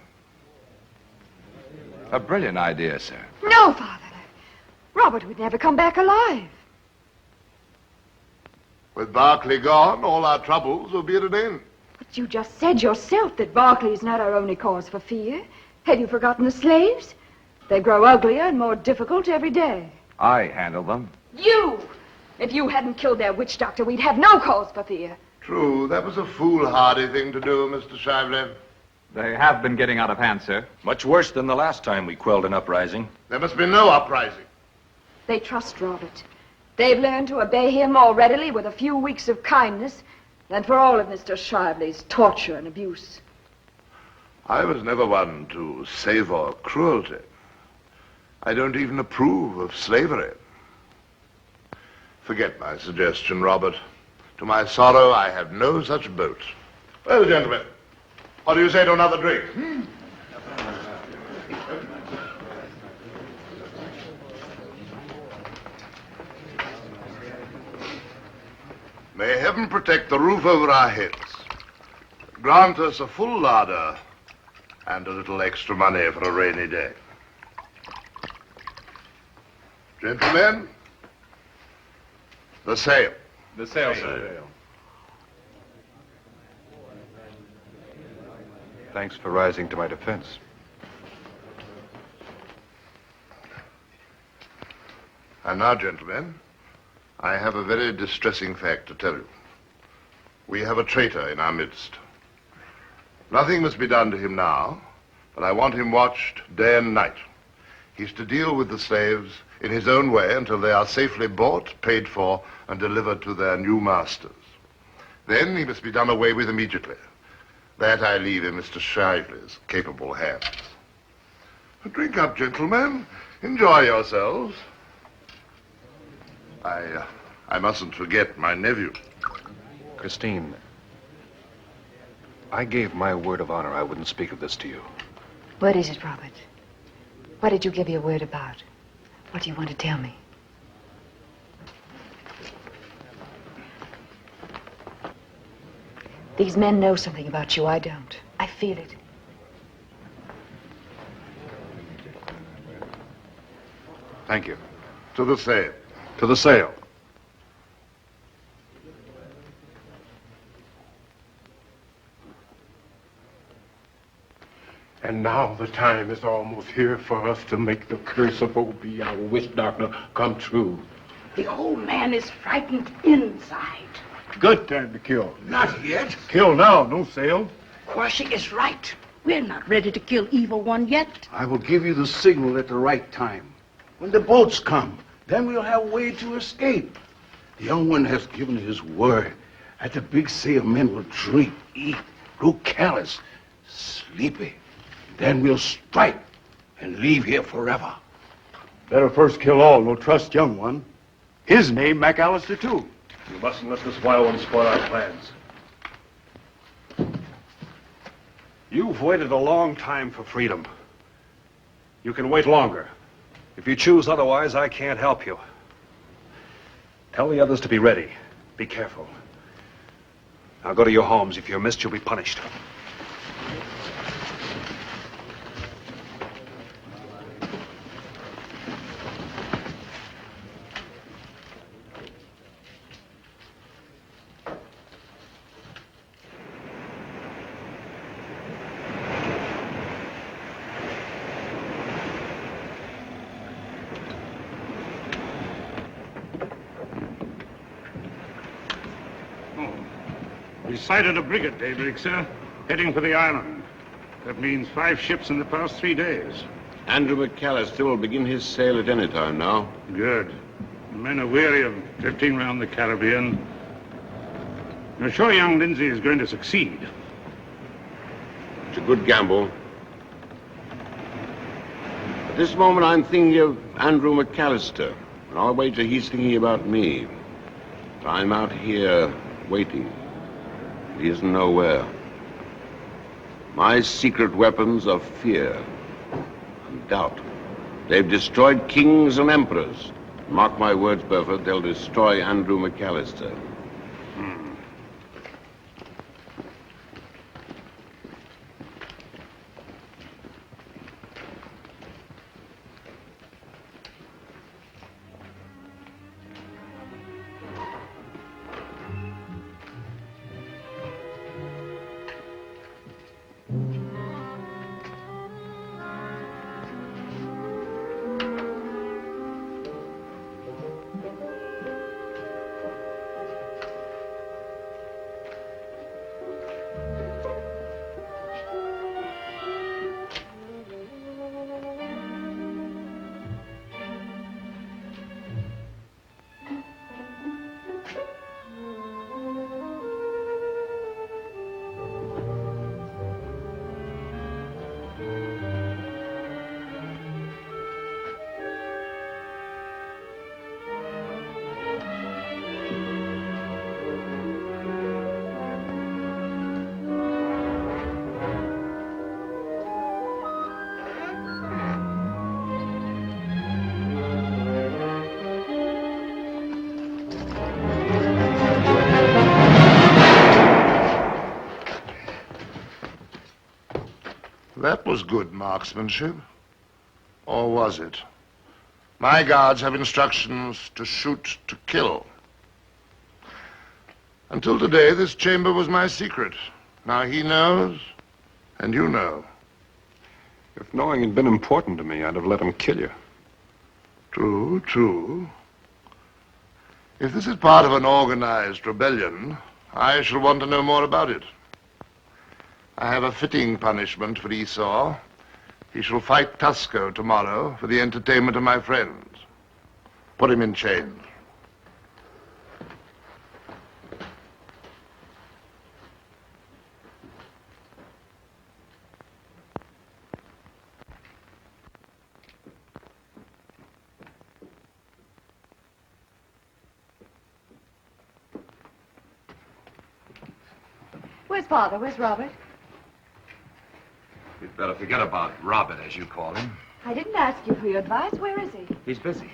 O: A brilliant idea, sir.
J: No, Father. Robert would never come back alive.
L: With Barclay gone, all our troubles will be at an end.
J: But you just said yourself that Barclay is not our only cause for fear. Have you forgotten the slaves? They grow uglier and more difficult every day.
O: I handle them.
J: You! If you hadn't killed their witch doctor, we'd have no cause for fear.
L: True, that was a foolhardy thing to do, Mr. Shively.
N: They have been getting out of hand, sir.
C: Much worse than the last time we quelled an uprising.
L: There must be no uprising.
J: They trust Robert. They've learned to obey him more readily with a few weeks of kindness than for all of Mr. Shively's torture and abuse.
L: I was never one to savor cruelty. I don't even approve of slavery. Forget my suggestion, Robert. To my sorrow, I have no such boat. Well, gentlemen, what do you say to another drink? May heaven protect the roof over our heads. Grant us a full larder and a little extra money for a rainy day. Gentlemen, the sail.
N: The sail, sir.
S: Thanks for rising to my defense.
L: And now, gentlemen, I have a very distressing fact to tell you. We have a traitor in our midst. Nothing must be done to him now, but I want him watched day and night. He's to deal with the slaves in his own way until they are safely bought, paid for, and delivered to their new masters. Then he must be done away with immediately. That I leave in Mr. Shively's capable hands. Drink up, gentlemen. Enjoy yourselves. I mustn't forget my nephew.
C: Christine, I gave my word of honor I wouldn't speak of this to you.
J: What is it, Robert? What did you give your word about? What do you want to tell me? These men know something about you. I don't. I feel it.
C: Thank you.
L: To the sale.
C: To the sale.
H: And now the time is almost here for us to make the curse of O.B., our witch doctor, come true.
P: The old man is frightened inside.
H: Good time to kill.
F: Not yet.
H: Kill now, no sale.
P: Quashie is right. We're not ready to kill evil one yet.
K: I will give you the signal at the right time. When the boats come, then we'll have a way to escape. The young one has given his word. At the big sale, men will drink, eat, grow callous, sleepy. Then we'll strike and leave here forever.
H: Better first kill all, no trust young one. His name, MacAllister, too.
S: You mustn't let this wild one spoil our plans.
C: You've waited a long time for freedom. You can wait longer. If you choose otherwise, I can't help you. Tell the others to be ready. Be careful. Now go to your homes. If you're missed, you'll be punished.
B: We sighted a brigade, daybreak, sir, heading for the island. That means 5 ships in the past 3 days.
A: Andrew McAllister will begin his sail at any time now.
B: Good. The men are weary of drifting around the Caribbean. You're sure young Lindsay is going to succeed?
A: It's a good gamble. At this moment, I'm thinking of Andrew McAllister. And I'll wager he's thinking about me. I'm out here waiting. He isn't nowhere. My secret weapons are fear and doubt. They've destroyed kings and emperors. Mark my words, Burford, they'll destroy Andrew McAllister.
L: That was good marksmanship. Or was it? My guards have instructions to shoot to kill. Until today, this chamber was my secret. Now he knows, and you know.
C: If knowing had been important to me, I'd have let him kill you.
L: True, true. If this is part of an organized rebellion, I shall want to know more about it. I have a fitting punishment for Esau. He shall fight Tusco tomorrow for the entertainment of my friends. Put him in chains.
J: Where's Father? Where's Robert?
O: You'd better forget about Robert, as you call him.
J: I didn't ask you for your advice. Where is he?
O: He's busy.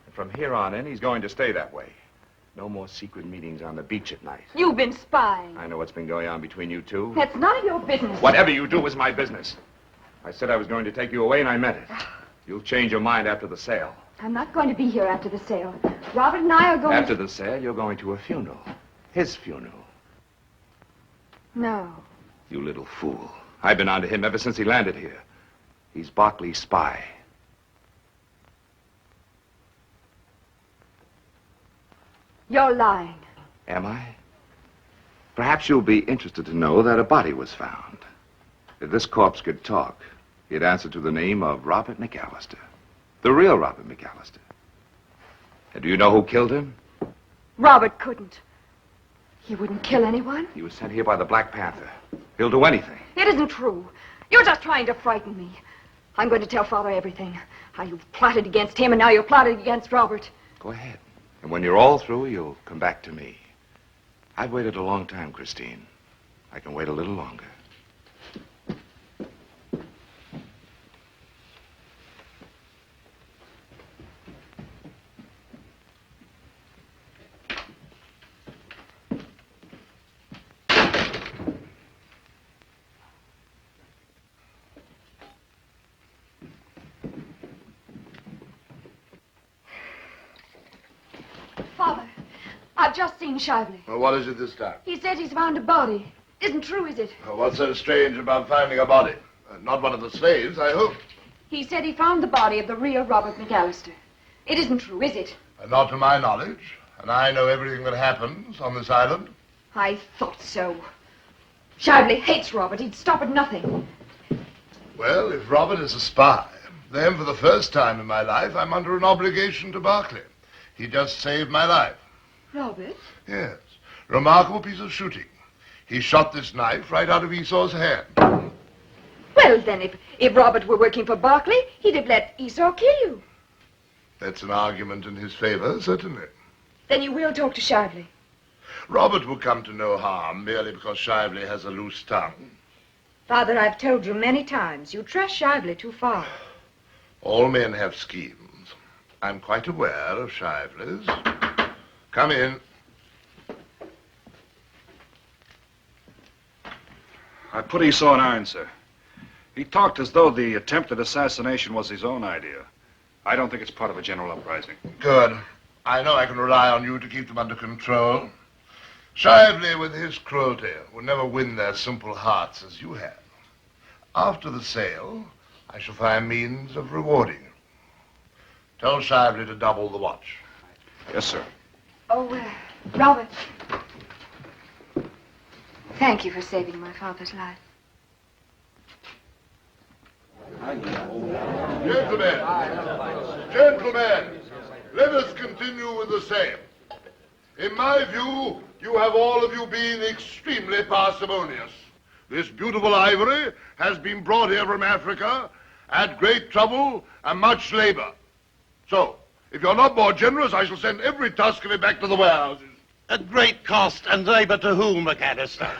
O: And from here on in, he's going to stay that way. No more secret meetings on the beach at night.
J: You've been spying.
O: I know what's been going on between you two.
J: That's none of your business.
O: Whatever you do is my business. I said I was going to take you away, and I meant it. You'll change your mind after the sale.
J: I'm not going to be here after the sale. Robert and I are going
O: After the sale, you're going to a funeral. His funeral.
J: No.
O: You little fool. I've been on to him ever since he landed here. He's Barclay's spy.
J: You're lying.
O: Am I? Perhaps you'll be interested to know that a body was found. If this corpse could talk, he'd answer to the name of Robert McAllister. The real Robert McAllister. And do you know who killed him?
J: Robert couldn't. He wouldn't kill anyone.
O: He was sent here by the Black Panther. He'll do anything.
J: It isn't true. You're just trying to frighten me. I'm going to tell Father everything. How you've plotted against him and now you're plotting against Robert.
O: Go ahead. And when you're all through, you'll come back to me. I've waited a long time, Christine. I can wait a little longer.
J: Father, I've just seen Shively.
L: Well, what is it this time?
J: He said he's found a body. Isn't true, is it?
L: Well, what's so strange about finding a body? Not one of the slaves, I hope.
J: He said he found the body of the real Robert McAllister. It isn't true, is it?
L: Not to my knowledge. And I know everything that happens on this island.
J: I thought so. Shively hates Robert. He'd stop at nothing.
L: Well, if Robert is a spy, then for the first time in my life, I'm under an obligation to Barclay. He just saved my life.
J: Robert?
L: Yes. Remarkable piece of shooting. He shot this knife right out of Esau's hand.
J: Well, then, if Robert were working for Barclay, he'd have let Esau kill you.
L: That's an argument in his favor, certainly.
J: Then you will talk to Shively.
L: Robert will come to no harm merely because Shively has a loose tongue.
J: Father, I've told you many times, you trust Shively too far.
L: All men have schemes. I'm quite aware of Shively's. Come in.
C: I put Esau in irons, sir. He talked as though the attempted assassination was his own idea. I don't think it's part of a general uprising.
L: Good. I know I can rely on you to keep them under control. Shively, with his cruelty, will never win their simple hearts as you have. After the sale, I shall find means of rewarding you. Tell Shively to double the watch.
C: Yes, sir.
J: Oh, Robert. Thank you for saving my father's life.
L: Gentlemen, let us continue with the same. In my view, you have all of you been extremely parsimonious. This beautiful ivory has been brought here from Africa at great trouble and much labor. So, if you're not more generous, I shall send every tusk of it back to the warehouses.
H: At great cost and labor to whom, MacAllister?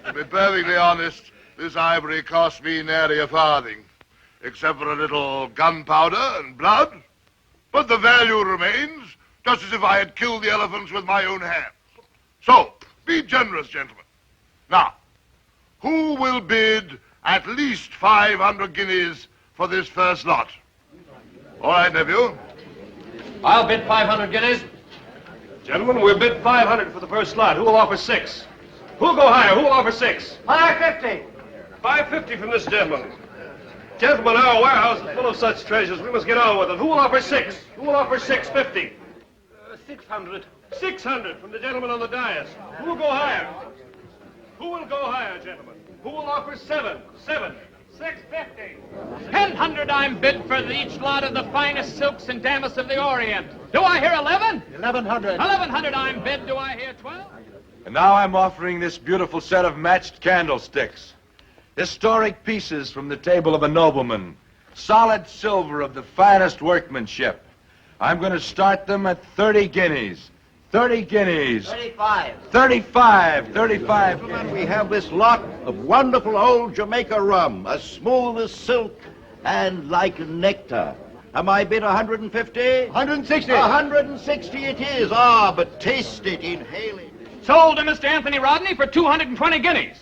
L: To be perfectly honest, this ivory cost me nary a farthing, except for a little gunpowder and blood. But the value remains, just as if I had killed the elephants with my own hands. So, be generous, gentlemen. Now, who will bid at least 500 guineas for this first lot? All right, nephew.
M: I'll bid 500 guineas.
C: Gentlemen, we'll bid 500 for the first lot. Who will offer 6? Who'll go higher? Who will offer 6?
P: 550.
C: 550 from this gentleman. Gentlemen, our warehouse is full of such treasures. We must get on with it. Who will offer 6? Who will offer 650?
M: 600.
C: 600 from the gentleman on the dais. Who will go higher? Who will go higher, gentlemen? Who will offer 7? 650.
M: 1,000 I'm bid for each lot of the finest silks and damask of the Orient. Do I hear 11?
T: 1,100.
M: 1,100 I'm bid. Do I hear 12?
T: And now I'm offering this beautiful set of matched candlesticks. Historic pieces from the table of a nobleman. Solid silver of the finest workmanship. I'm going to start them at 30 guineas. 30 guineas.
F: 35.
T: 35. 35.
K: Gentlemen, we have this lot of wonderful old Jamaica rum, as smooth as silk and like nectar. Am I bid 150?
T: 160.
K: 160 it is. Ah, but taste it, inhale it.
M: Sold to Mr. Anthony Rodney for 220 guineas.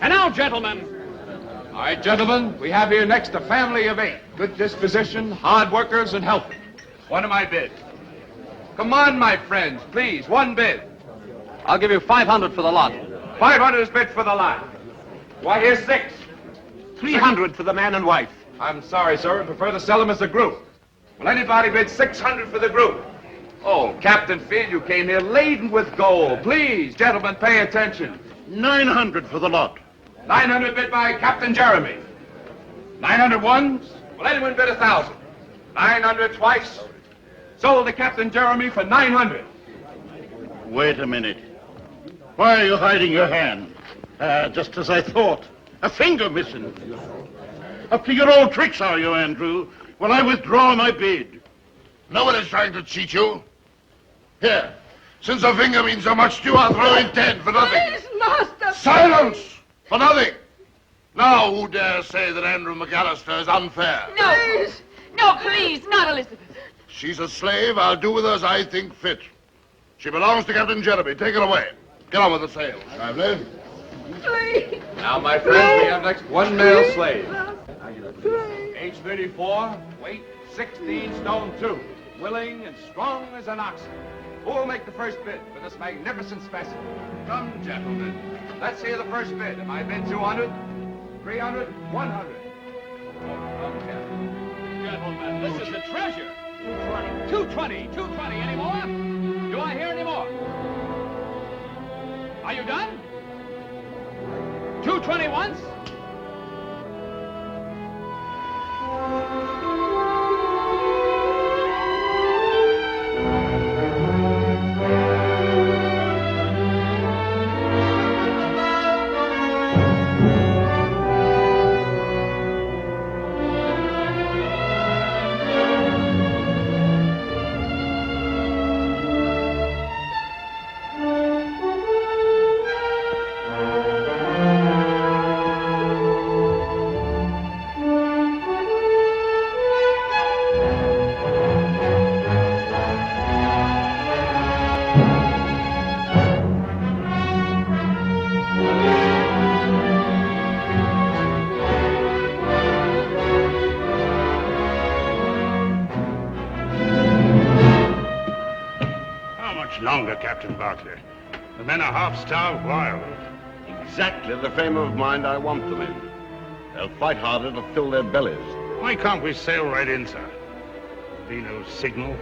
M: And now, gentlemen.
D: All right, gentlemen, we have here next a family of 8. Good disposition, hard workers, and healthy.
N: One of my bid.
D: Come on, my friends, please, one bid.
N: I'll give you 500 for the lot.
D: 500 is bid for the lot. Do I hear 6?
C: 300 for the man and wife.
D: I'm sorry, sir, I prefer to sell them as a group. Will anybody bid 600 for the group? Oh, Captain Field, you came here laden with gold. Please, gentlemen, pay attention.
K: 900 for the lot.
D: 900 bid by Captain Jeremy. 900 once. Will anyone bid 1,000? 900 twice. Sold to Captain Jeremy for 900.
K: Wait a minute. Why are you hiding your hand? Just as I thought. A finger missing. Up to your old tricks, are you, Andrew? Well, I withdraw my bid.
L: Nobody's trying to cheat you. Here, since a finger means so much to you, I'll throw in 10 for nothing.
P: Please, master.
L: Silence! For nothing. Now, who dares say that Andrew McAllister is unfair?
J: No. Please. No, please, not Elizabeth.
L: She's a slave. I'll do with her as I think fit. She belongs to Captain Jeremy. Take her away. Get on with the sale. Lively.
P: Please.
D: Now, my friends, we have next one male slave. Age 34, weight 16 stone 2, willing and strong as an ox. Who will make the first bid for this magnificent specimen? Come, gentlemen. Let's hear the first bid. Am I bid 200, 300, 100? Oh, come, Captain.
M: Gentlemen, this is a treasure. 220. 220. Any more? Do I hear any more? Are you done? 220 once.
B: Longer, Captain Barclay. The men are half-starved wild.
A: Exactly the frame of mind I want them in. They'll fight harder to fill their bellies.
B: Why can't we sail right in, sir? Be no signal.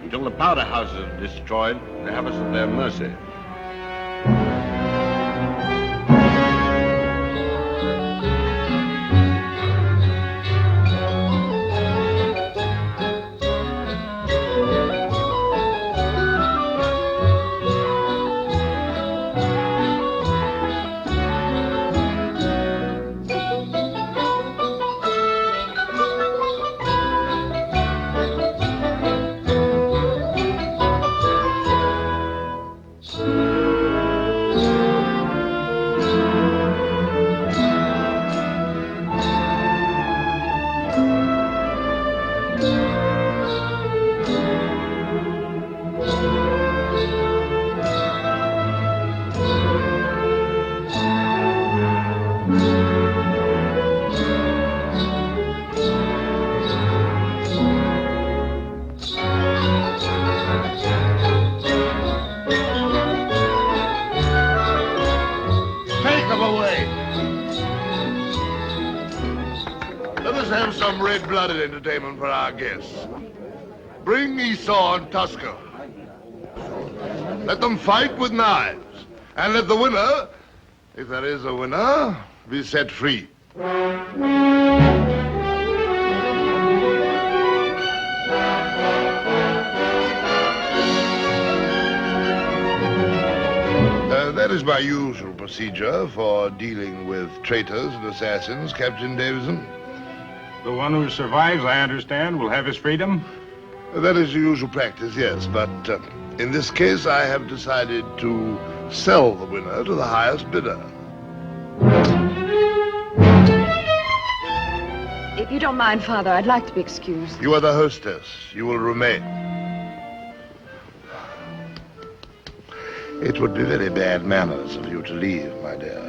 A: Until the powder houses are destroyed, they have us at their mercy.
L: Some red-blooded entertainment for our guests. Bring Esau and Tusker. Let them fight with knives. And let the winner, if there is a winner, be set free. That is my usual procedure for dealing with traitors and assassins, Captain Davison.
B: The one who survives, I understand, will have his freedom?
L: That is the usual practice, yes, but in this case I have decided to sell the winner to the highest bidder.
J: If you don't mind, Father, I'd like to be excused.
L: You are the hostess. You will remain. It would be very bad manners of you to leave, my dear.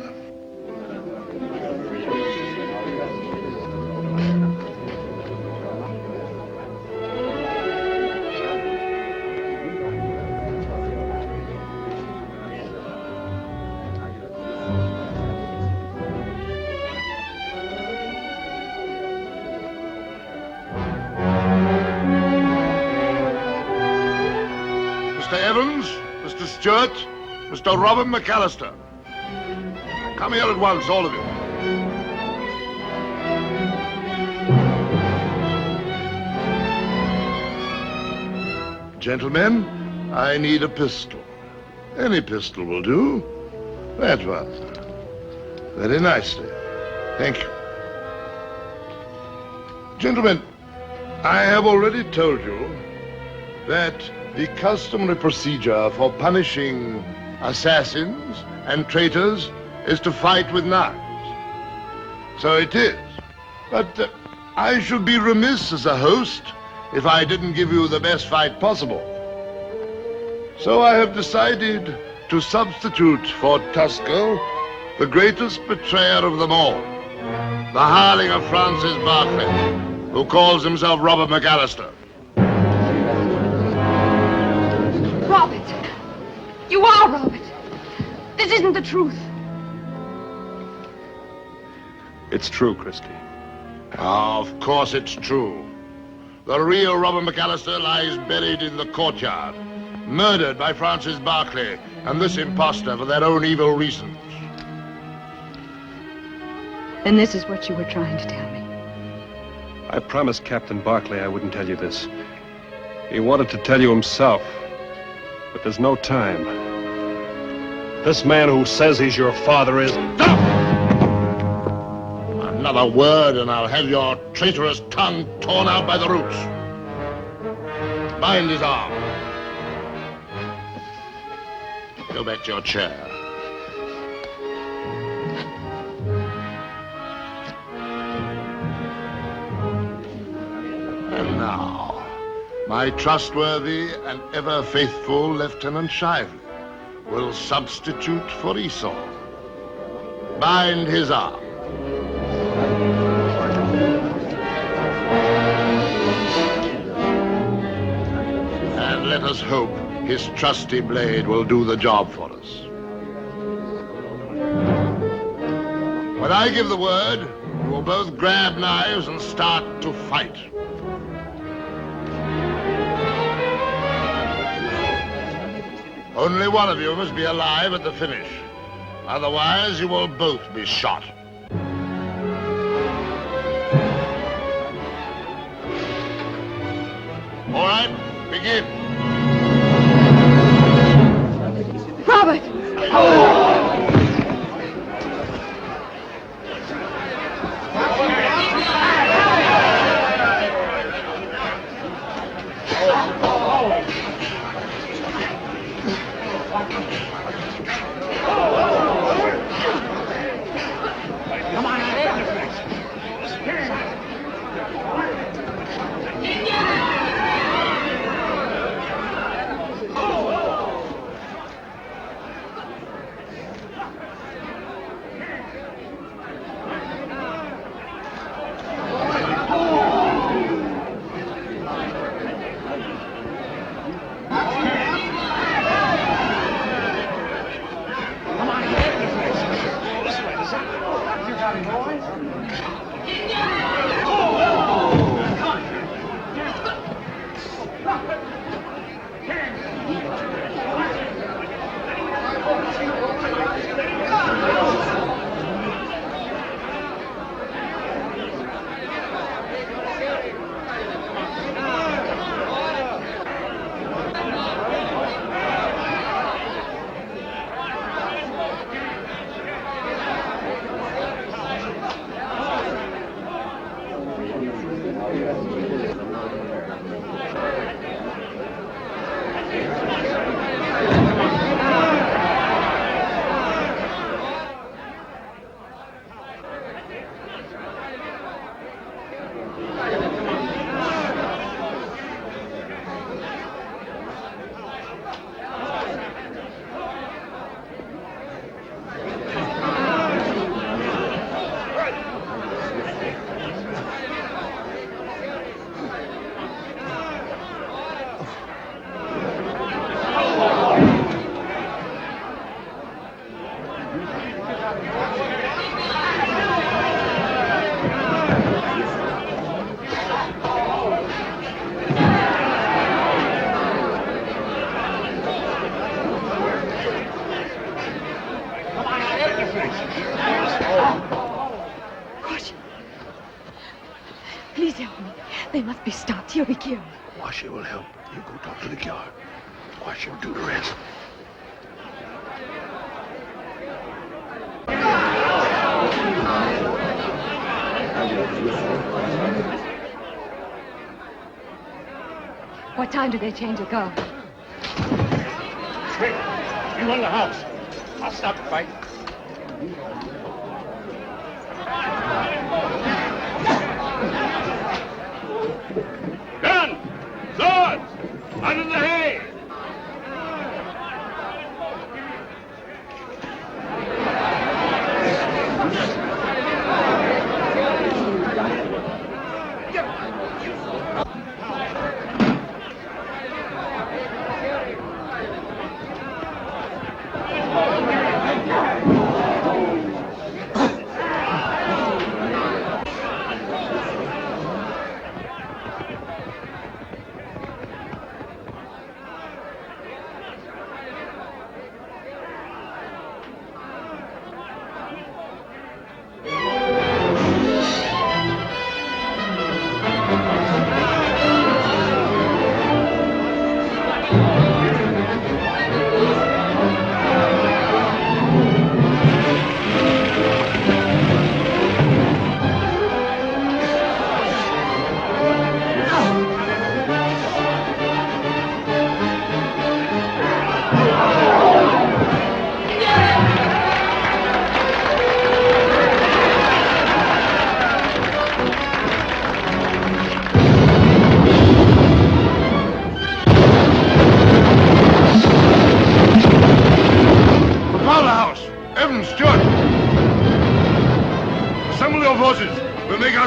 L: Mr. Evans, Mr. Stewart, Mr. Robert MacAllister. Come here at once, all of you. Gentlemen, I need a pistol. Any pistol will do. That one. Very nicely. Thank you. Gentlemen, I have already told you that the customary procedure for punishing assassins and traitors is to fight with knives. So it is. But I should be remiss as a host if I didn't give you the best fight possible. So I have decided to substitute for Tusker the greatest betrayer of them all, the hireling of Francis Barclay, who calls himself Robert MacAllister.
J: Robert! You are Robert! This isn't the truth.
C: It's true, Christie.
L: Of course it's true. The real Robert MacAllister lies buried in the courtyard, murdered by Francis Barclay and this imposter for their own evil reasons.
J: And this is what you were trying to tell me.
C: I promised Captain Barclay I wouldn't tell you this. He wanted to tell you himself, but there's no time. This man who says he's your father is...
L: Another word and I'll have your traitorous tongue torn out by the roots. Bind his arm. Go back to your chair. And now, my trustworthy and ever-faithful Lieutenant Shively will substitute for Esau. Bind his arm. And let us hope his trusty blade will do the job for us. When I give the word, you will both grab knives and start to fight. Only one of you must be alive at the finish. Otherwise, you will both be shot. All right, begin.
J: Robert! must be stopped. He'll be killed.
K: Washer will help. You go talk to the guard. Washer will do the rest.
J: What time do they change the guard?
H: Quick, you run the house. I'll stop the fight.
B: Guns! Swords! Under the hay!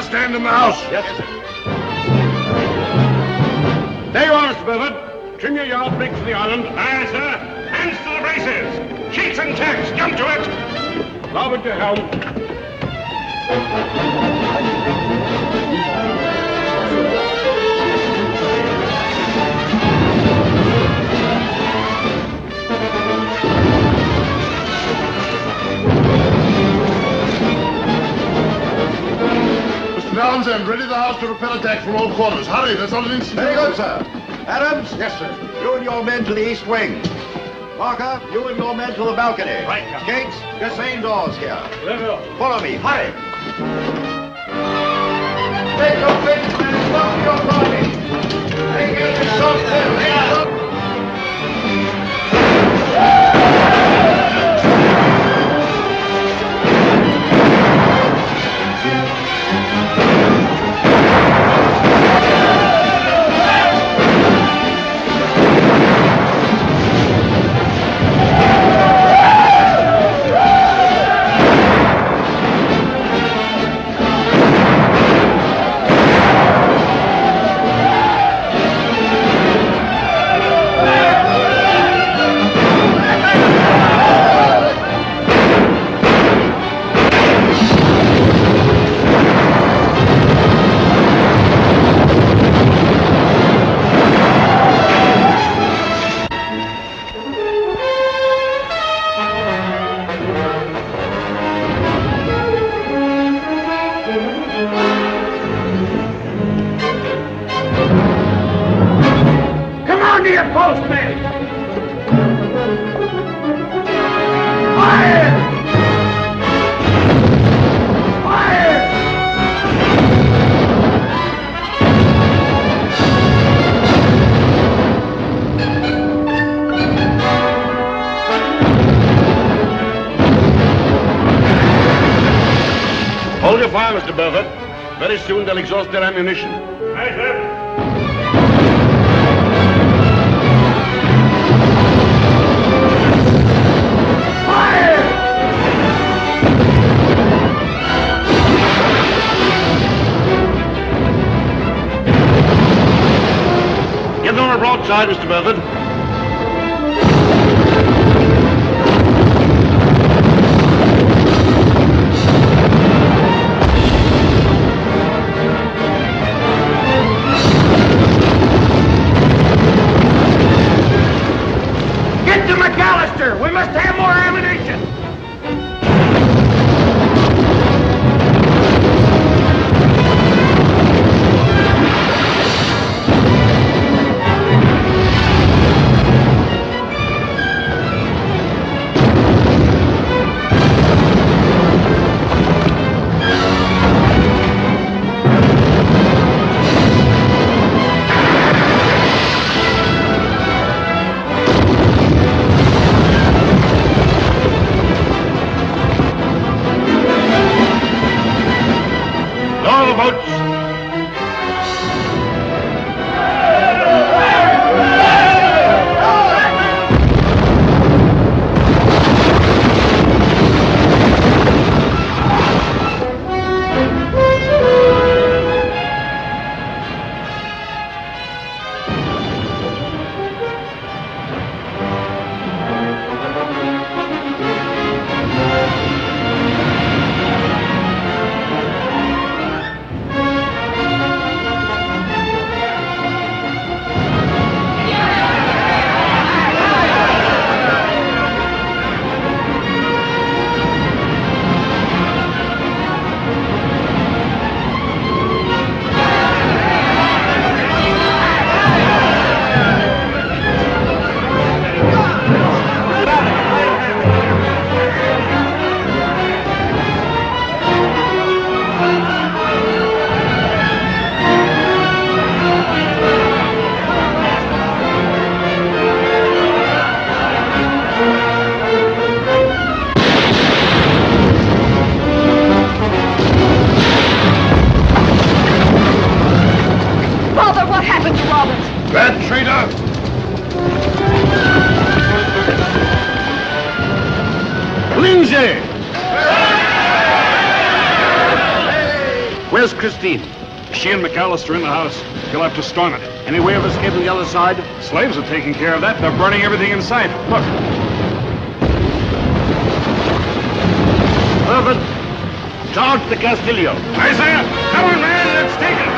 A: Stand in the house.
B: Yes, sir. There you are, Mr. Burford. Trim your yard make for the island. Aye, sir. Hands to the braces. Sheets and tacks. Jump to it. Larboard to helm.
L: Townsend, ready the house to repel attack from all quarters. Hurry, there's not an instant.
R: Very good, sir. Adams?
L: Yes, sir.
R: You and your men to the east wing. Parker, you and your men to the balcony.
B: Right, Captain.
R: Gates, the same doors here.
B: Level.
R: Follow me, hurry. Take your places and stop your party. Take it to shot there.
B: Hold your fire, Mr. Burford. Very soon they'll exhaust their ammunition. Aye, sir. Get them on a broadside, Mr. Burford.
M: Get to MacAllister! We must have more ammunition!
C: Bad traitor!
H: Lindsay! Where's Christine?
B: She and MacAllister in the house. You'll have to storm it.
H: Any way of escaping the other side?
B: Slaves are taking care of that. They're burning everything in sight. Look.
H: Perfect. Charge the Castillo.
B: Isaiah, come on, man. Let's take it.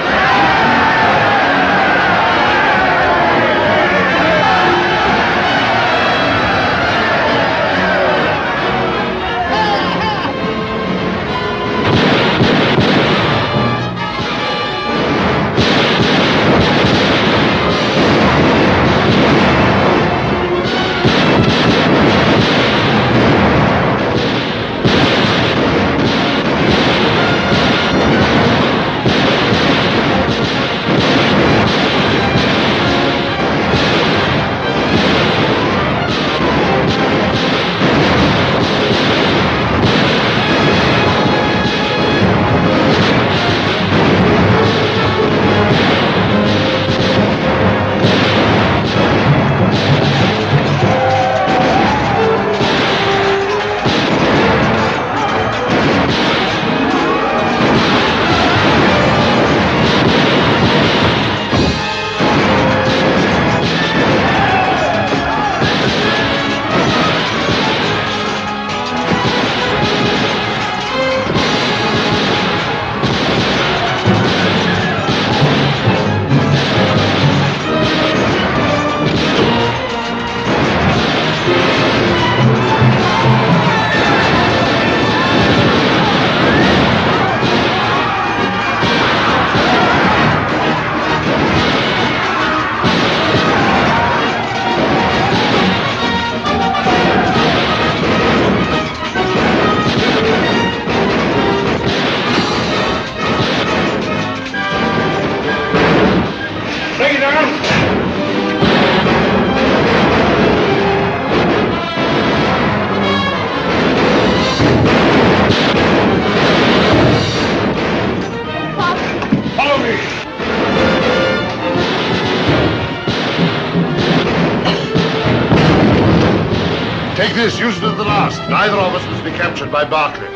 L: Take this, use it at the last. Neither of us must be captured by Barclay.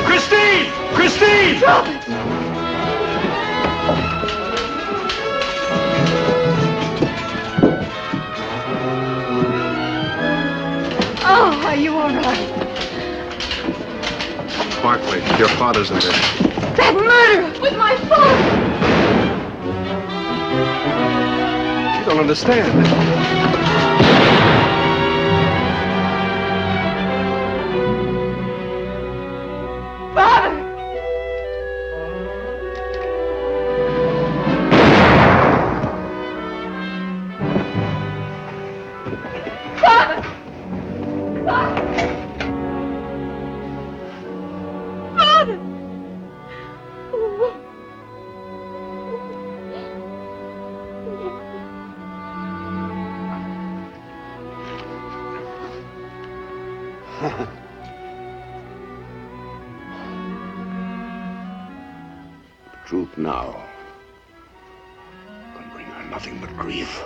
B: Christine! Christine!
J: Drop it! Oh, are you all right?
S: Barclay, your father's in there.
J: That murder was my fault!
S: You don't understand.
J: Father! Father! Father!
K: The truth now can bring her nothing but grief.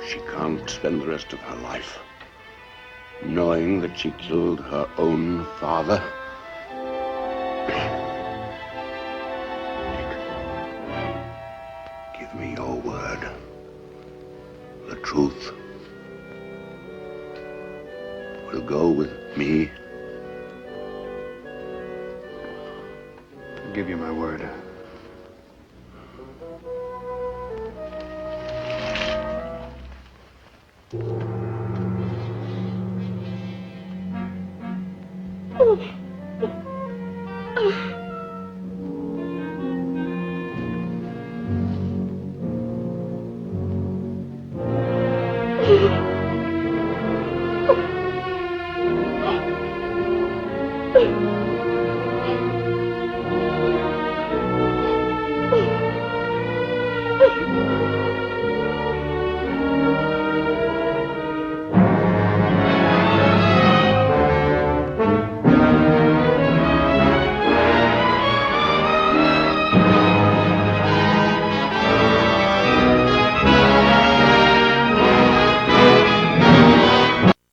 K: She can't spend the rest of her life knowing that she killed her own father. Dick, give me your word. The truth will go with me.
S: I'll give you my word.
J: Oh.